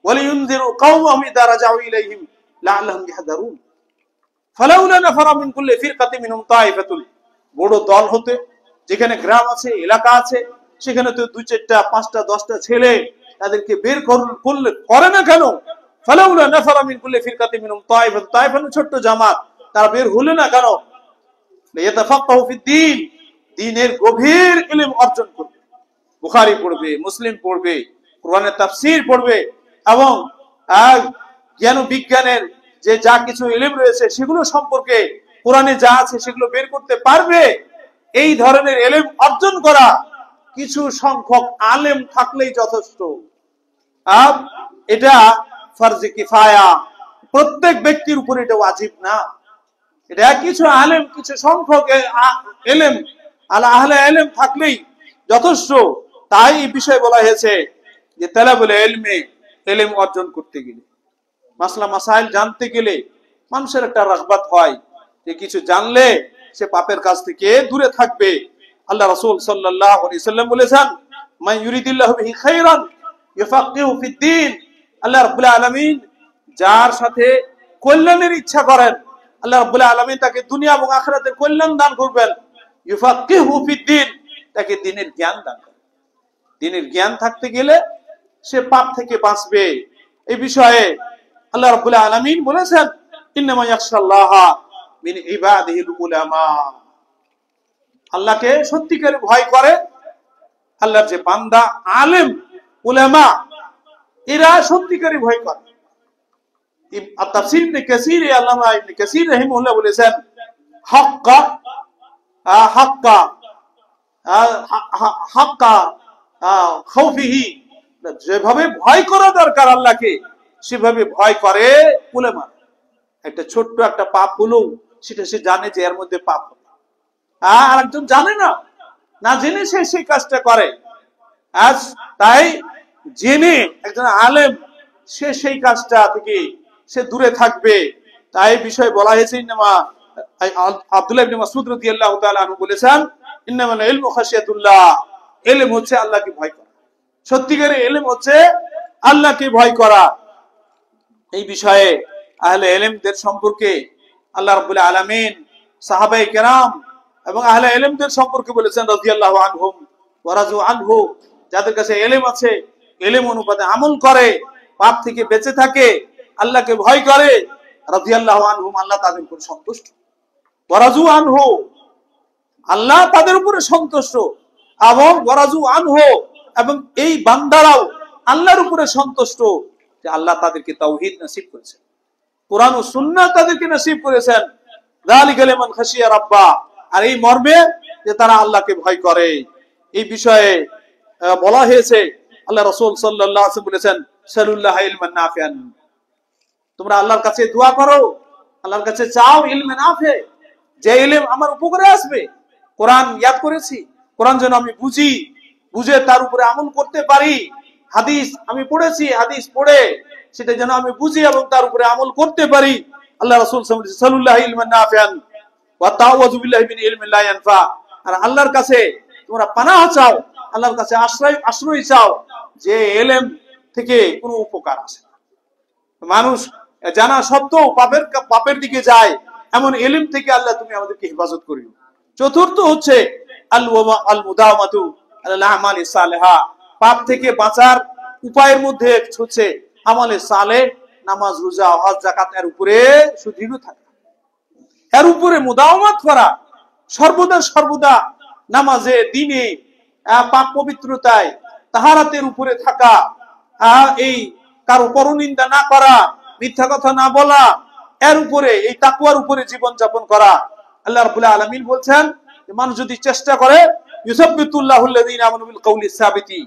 ওয়া লিয়ুনযিরু কওমাহুম ইযা রাজাউ ইলাইহিম লাআল্লাহুম ইয়াহযারুন। ফালাউলা নাফারা মিন কুল্লি ফিরকাতিন মিনহুম তাইফাতুন, বড় দল হতে, যেখানে গ্রাম আছে, এলাকা আছে, সেখানে তো 2, 4টা, 5টা, 10টা ছেলে তাদেরকে বের করলে করে না কেন? ফালাউলা নাফারা মিন কুল্লি ফিরকাতিন মিনহুম তাইফাতুন, তাইফাতুন ছোট্ট জামাত, তারা বের হলো না কেন? লিয়াতাফাক্কাহু ফিদ-দীন, দ্বীনের গভীর ইলম অর্জন করবে, বুখারী পড়বে, মুসলিম পড়বে, কোরআনের তাফসীর পড়বে, এবং জ্ঞান বিজ্ঞানের যে যা কিছু ইলম রয়েছে সেগুলো সম্পর্কে কোরআনে যা আছে সেগুলো বের করতে পারবে। এই ধরনের ইলম অর্জন করা কিছু সংখ্যক আলেম থাকলেই যথেষ্ট। এটা ফরজে কিফায়া, প্রত্যেক ব্যক্তির উপর এটা ওয়াজিব না। এটা কিছু আলেম, কিছু সংখ্যক ইলম, আহলে ইলম থাকলেই যথেষ্ট। তাই এই বিষয়ে বলা হয়েছে যে তালাবুল ইলমে, ইলম অর্জন করতে গেলে, মাসলা মাসাইল জানতে গেলে মানুষের একটা রাগবাত হয় যে কিছু জানলে সে পাপের কাছ থেকে দূরে থাকবে। আল্লাহ রাসূল সাল্লাল্লাহু আলাইহি ওয়াসাল্লাম বলেছেন, মান ইউরিদিল্লাহু বিহি খাইরান ইউফাক্কিহু ফিদ-দীন। আল্লাহ রাব্বুল আলামিন যার সাথে কল্যাণের ইচ্ছা করেন, আল্লাহ রাব্বুল আলামিন তাকে দুনিয়া এবং আখিরাতে কল্যাণ দান করবেন। ইউফাক্কিহু ফিদ-দীন, তাকে দ্বীনের জ্ঞান দান করবেন। দ্বীনের জ্ঞান থাকতে গেলে সে পাপ থেকে বাঁচবে। এই বিষয়ে আল্লাহ রাব্বুল আলামিন বলেছেন, ইন্নামা ইয়াখশাল্লাহা মিন ইবাদিহিল উলামা। আল্লাহকে সত্যিকারে ভয় করে আল্লাহর যে বান্দা, আলেম, উলামা, এরা সত্যিকারে ভয় করে। তাফসীর ইবনে কাসীর, আল্লামা ইবনে কাসীর রাহিমাহুল্লাহ বলেছেন, হাক্কা হাক্কা হাক্কা খাউফিহি, যেভাবে ভয় করা দরকার আল্লাহকে সেভাবে ভয় করে উলামা। একটা ছোট্ট একটা পাপ হলো সেটা সে জানে যে এর মধ্যে পাপ, আর একজন জানে না, না জেনে সে সেই কাজটা করে। আজ তাই জেনে একজন আলেম সে সেই কাজটা থেকে সে দূরে থাকবে। তাই বিষয় বলা হয়েছে, আব্দুল্লাহ ইবনে মাসউদ রাদিয়াল্লাহু তাআলা আনহু বলেছেন, ইন্নামাল ইলমু খাশিয়াতুল্লাহ, ইলম হচ্ছে আল্লাহকে ভয় করা। সত্যিকারের ইলম হচ্ছে আল্লাহকে ভয় করা। এই বিষয়ে আহলে ইলমদের সম্পর্কে আল্লাহ রাব্বুল আলামিন সাহাবায়ে কেরাম এবং আহলে ইলমদের সম্পর্কে বলেছেন, রাদিয়াল্লাহু আনহুম ওয়া রাযু আনহু, যাদের কাছে ইলম আছে, ইলম অনুপাতে আমল করে, পাপ থেকে বেঁচে থাকে, আল্লাহকে ভয় করে, রাদিয়াল্লাহু আনহুম, আল্লাহ তাদের উপর সন্তুষ্ট। ওয়া রাযু আনহু, আল্লাহ তাদের উপরে সন্তুষ্ট, এবং ওয়া রাযু আনহু, এবং এই বান্দারাও আল্লাহর উপরে সন্তুষ্ট যে আল্লাহ তাদেরকে তাওহীদ নসিব করেছেন, কোরআন ও সুন্নাহ তাদেরকে নসিব করেছেন। যালিকা লিমান খাশিয়া রাব্বা, আর এই মর্মে যে তারা আল্লাহকে ভয় করে। এই বিষয়ে বলা হয়েছে, আল্লাহ রাসূল সাল্লাল্লাহু আলাইহি ওয়াসাল্লাম বলেছেন, সালুল্লাহ ইলমান নাফিআন, তোমরা আল্লাহর কাছে দোয়া করো, আল্লাহর কাছে চাও ইলমে নাফি, যে ইলম আমার উপকারে আসবে। কোরআন ইয়াদ করেছি, কোরআন যেন আমি বুঝে তার উপরে আমল করতে পারি। হাদিস আমি পড়েছি, হাদিস পড়ে সেটা যেন আমি বুঝি এবং তার উপরে আমল করতে পারি। আল্লাহ রাসূল সাল্লাল্লাহু আলাইহি ওয়াসাল্লাম, সালুল্লাহ ইলমান নাফিআন ওয়া তাআওয়াযু বিল্লাহি মিন ইলমিন লা ইয়ানফা, আর আল্লাহর কাছে তোমরা পানাহ চাও, আল্লাহর কাছে আশ্রয় চাও যে ইলম থেকে কোনো উপকার আসে না। মানুষ জানা সত্ত্বেও পাপের দিকে যায়, এমন ইলম থেকে আল্লাহ তুমি আমাদেরকে হেফাজত করিও। চতুর্থ হচ্ছে আল মুদাওয়ামাতু আলাল আমালি সালেহা, পাপ থেকে বাঁচার উপায়ের মধ্যে হচ্ছে আমালে সালেহ, নামাজ, রোজা, হজ, যাকাত, এর উপরে সুদৃঢ় থাকা, এর উপরে মুদাওয়ামাত করা, সর্বদা নামাজে, দিনে, পাক পবিত্রতায়, তাহারাতের উপরে থাকা, এই কারো পরনিন্দা না করা, মিথ্যা কথা না বলা, এর উপরে, এই তাকওয়ার উপরে জীবন যাপন করা। আল্লাহ রাব্বুল আলামিন বলছেন, মানুষ যদি চেষ্টা করে, ইউসাব্বিতুল্লাহুল্লাযীনা আমানু বিল কওলি সাবিতি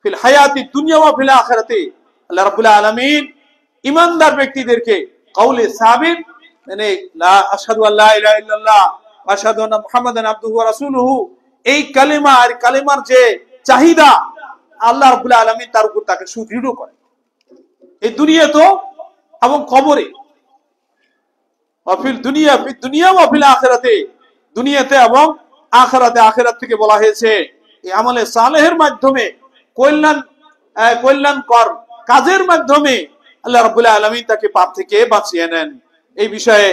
ফিল হায়াতি দুনিয়া ওয়া ফিল আখিরাতি, আল্লাহ রাব্বুল আলামিন ঈমানদার ব্যক্তিদেরকে কওলে সাবিত, মানে লা আশহাদু আল্লা ইলাহা ইল্লাল্লাহ ওয়া আশহাদু আন্না মুহাম্মাদান আবদুহু ওয়া রাসূলুহু, এই কালিমা আর কালিমার যে চাহিদা আল্লাহ রাব্বুল আলামিন তার উপর তাকে সুদৃঢ় করে, এই দুনিয়া তো এবং কবরে, অফিল দুনিয়া ফিদ দুনিয়া ওয়া ফিল আখিরাতে, দুনিয়াতে এবং আখিরাতে। আখিরাত থেকে বলা হয়েছে এই আমলে সালেহের মাধ্যমে কল্যাণকর কাজের মাধ্যমে আল্লাহ রাব্বুল আলামিন তাকে পাপ থেকে বাঁচিয়ে নেন। এই বিষয়ে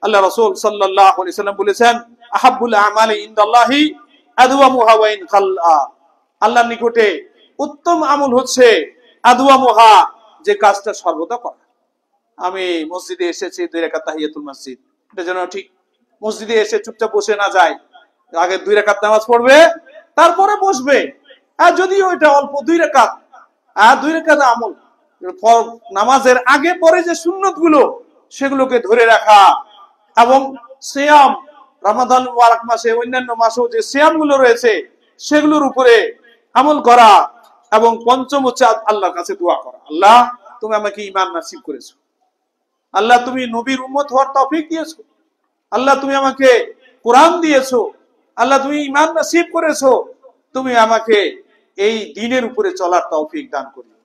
আল্লাহ রাসূল সাল্লাল্লাহু আলাইহি সাল্লাম বলেছেন, আহাব্বুল আমালি ইনদাল্লাহি আদওয়ামুহা ওয়া ইন খাল্লা, আল্লাহর নিকটে উত্তম আমল হচ্ছে আদওয়ামুহা, যে কাজটা সর্বদা করা। আমি মসজিদে এসেছি 2 রাকাত তাহিয়াতুল মসজিদ, এটা যেন ঠিক মসজিদে এসে চুপচাপ বসে না যায়, আগে 2 রাকাত নামাজ পড়বে তারপরে বসবে। আর যদিও এটা অল্প 2 রাকাত, আর 2 রাকাত আমল, নামাজের আগে পরে যে সুন্নত গুলো সেগুলোকে ধরে রাখা, এবং সিয়াম, রমাদান মুবারক মাসে অন্যান্য মাসেও যে সিয়াম গুলো রয়েছে সেগুলোর উপরে আমল করা, এবং পঞ্চম হচ্ছে আল্লাহর কাছে দোয়া করা, আল্লাহ তুমি আমাকে ঈমান নসিব করেছো, আল্লাহ তুমি নবীর উম্মত হওয়ার তৌফিক দিয়েছো, আল্লাহ তুমি আমাকে কোরআন দিয়েছো, আল্লাহ তুমি ঈমান নসিব করেছো, তুমি আমাকে এই দ্বীনের উপরে চলার তৌফিক দান করিও।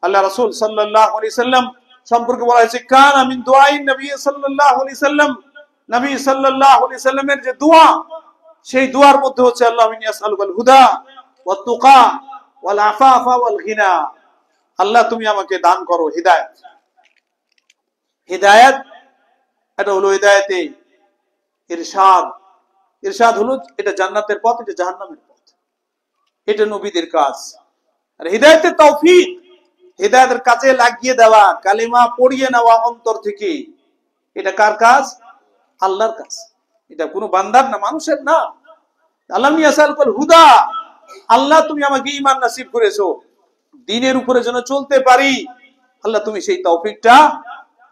আল্লাহ রাসূল সাল্লাল্লাহু আলাইহি সাল্লাম সম্পর্কে বলা হয়েছে, কানা মিন দুআইন নবী সাল্লাল্লাহু আলাইহি সাল্লাম, নবী সাল্লাল্লাহু আলাইহি সাল্লামের যে দোয়া, সেই দোয়ার মধ্যে হচ্ছে আল্লাহুম্মা ইন্নী আসআলুকাল হুদা ওয়াত তুকা ওয়াল আফাফা ওয়াল গিনা, আল্লাহ তুমি আমাকে দান করো হিদায়াত। হিদায়াত এটা হলো হিদায়াতে ইরশাদ, ইরশাদ হলো এটা জান্নাতের পথ, এটা জাহান্নামের পথ, এটা নবীদের কাজ। আর হিদায়াতের তৌফিক, হিদায়াতের কাজে লাগিয়ে দেওয়া, কালিমা পড়িয়ে নেওয়া অন্তর থেকে, এটা কার কাজ? আল্লাহর কাজ, এটা কোনো বান্দার না, মানুষের না। আল্লাহ ইয়াসালুল হুদা, আল্লাহ তুমি আমাকে ঈমান নসিব করেছো, দ্বীনের উপরে যেন চলতে পারি, আল্লাহ তুমি সেই তৌফিকটা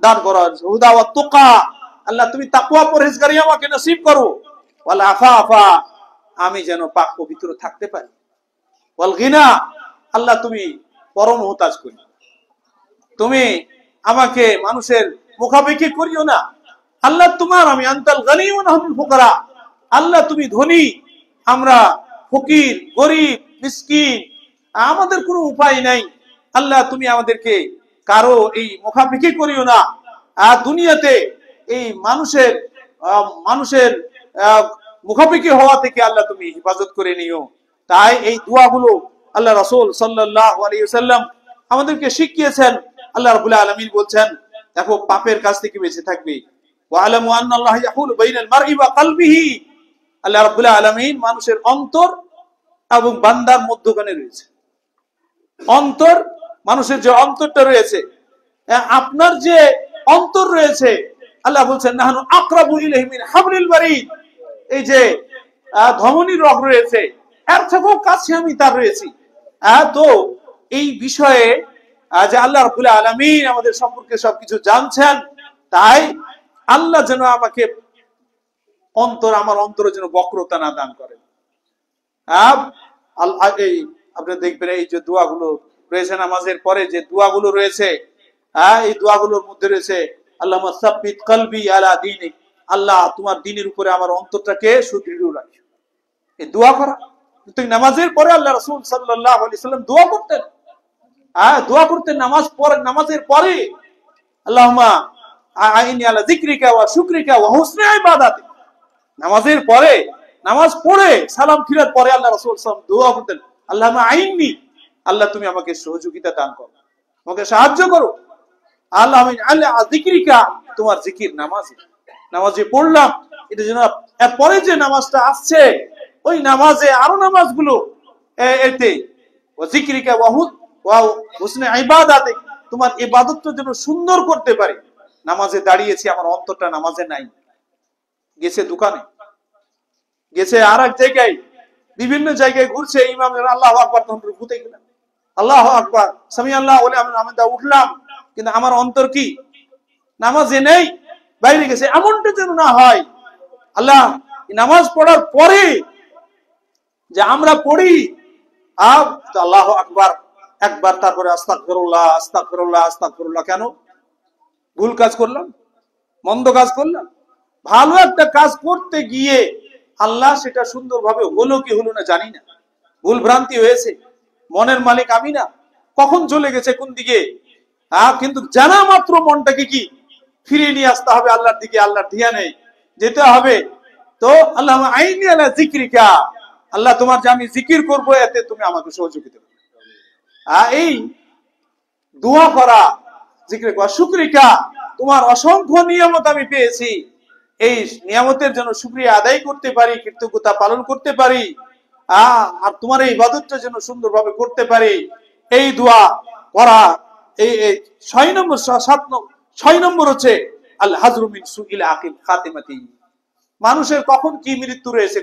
দান করো। হুদা ওয়াত তুকা, আল্লাহ তুমি তাকওয়া পরহেজগারি আমাকে নসিব করো। ওয়াল আফাফা, আমি যেন পাক পবিত্র থাকতে পারি। ওয়াল গিনা, আল্লাহ তুমি পরম মুহতাজ করি, তুমি আমাকে মানুষের মুখাপেক্ষী করিও না, আল্লাহ তোমার আমি, আনতাল গনি ওয়া নাহনুল ফুকারা, আল্লাহ তুমি ধনী, আমরা ফকির, গরিব, মিসকিন, আমাদের কোনো উপায় নাই, আল্লাহ তুমি আমাদেরকে কারো এই মুখাপেক্ষী করিও না। আর দুনিয়াতে এই মানুষের মুখাপেক্ষী হওয়া থেকে আল্লাহ তুমি হেফাজত করে নিও। তাই এই দোয়াগুলো আল্লাহ রাসূল সাল্লাল্লাহু আলাইহি ওয়াসাল্লাম আমাদেরকে শিখিয়েছেন। আল্লাহ রাব্বুল আলামিন বলছেন, দেখো পাপের কাছ থেকে বেঁচে থাকবে, ওয়া আলামু আন্নাল্লাহা ইয়াহুলু বাইনাল মারই ওয়া কলবিহি, আল্লাহ রাব্বুল আলামিন মানুষের অন্তর এবং বান্দার মধ্যখানে রয়েছে। অন্তর, মানুষের যে অন্তরটা রয়েছে, আপনার যে অন্তর রয়েছে, আল্লাহ বলছেন নাহনু আকরাবু ইলাইহি মিন হাবলিল বারিদ, এই যে ধমনীর রগ রয়েছে এর থেকেও কাছে আমি তার রয়েছি। তো এই বিষয়ে যে আল্লাহ রাব্বুল আলামিন আমাদের সম্পর্কে সবকিছু জানছেন, তাই আল্লাহ যেন আমাকে আমার অন্তরে যেন বক্রতা না দান করেন। এই আপনি দেখবেন এই যে দোয়াগুলো রয়েছে নামাজের পরে, যে দোয়াগুলো রয়েছে, এই দোয়াগুলোর মধ্যে রয়েছে আল্লাহুম্মা সাব্বিত কলবি আলা দীনিক, আল্লাহ তোমার দ্বীনের উপরে আমার অন্তরটাকে সুদৃঢ় রাখো। এই দোয়া করা নামাজের পরে আল্লাহ রাসূল সাল্লাল্লাহু আলাইহি সাল্লাম দোয়া করতেন, দোয়া করতেন নামাজের পরে, আল্লাহুম্মা আইনি আলা যিকরিকা ওয়া শুকরিকা ওয়া হুসনি ইবাদাতিক। নামাজের পরে, নামাজ পড়ে সালাম ফিরার পরে আল্লাহ রাসূল সাল্লাল্লাহু আলাইহি ওয়াসাল্লাম দোয়া করতেন, আল্লাহুম্মা আইনি, আল্লাহ তুমি আমাকে সহযোগিতা দান করো, আমাকে সাহায্য করো। আল্লাহ আলা যিকরিকা, তোমার জিকির নামাজে পড়লাম, এটা যেন এরপরে যে নামাজটা আসছে ওই নামাজে আরো নামাজগুলো এতে ওয়া যিকরিকা ওয়া হুসনি ইবাদাতিক, তোমার ইবাদতটা যেন সুন্দর করতে পারি। নামাজে দাঁড়িয়েছি, আমার অন্তরটা নামাজে নাই, গেছে দোকানে, গেছে আর এক জায়গায়, বিভিন্ন জায়গায় ঘুরছে, ইমাম আল্লাহু আকবার, তখন ঘুরতে গেলাম, আল্লাহু আকবার সামি আল্লাহু লিমান উঠলাম, কিন্তু আমার অন্তর কি নামাজে নেই, বাইরে গেছে। এমনটা যেন না হয়। আল্লাহ নামাজ পড়ার পরে যে আমরা পড়ি আল্লাহু আকবার একবার, তারপরে আস্তাগফিরুল্লাহ আস্তাগফিরুল্লাহ আস্তাগফিরুল্লাহ, কেন? ভুল কাজ করলাম, মন্দ কাজ করলাম। ভালো একটা কাজ করতে গিয়ে আল্লাহ সেটা সুন্দরভাবে হলো কি হলো না জানি না, ভুল ভ্রান্তি হয়েছে, মনের মালিক আমি না, কখন চলে গেছে কোন দিকে, কিন্তু জানা মাত্র মনটাকে কি ফিরিয়ে নিয়ে আসতে হবে আল্লাহর দিকে, আল্লাহর ধ্যানে যেতে হবে। তো আল্লাহ আইনি আলা জিক্রিকা, আল্লাহ তোমার যে আমি জিকির করবো এতে তুমি আমাকে সহযোগিতা করবে। এই দোয়া করা, জিকির করা, শুকরিকা, তোমার অসংখ্য নিয়ামত আমি পেয়েছি, এই নিয়ামতের জন্য শুকরিয়া আদায় করতে পারি, কৃতজ্ঞতা পালন করতে পারি, আর তোমার এই ইবাদতটা যেন সুন্দরভাবে করতে পারি, এই দোয়া করা। এই 6 নম্বর 6 নম্বর হচ্ছে আল হাজরু মিন সুইল আকিল খাতিমাতি, মানুষের কখন কি মৃত্যু রয়েছে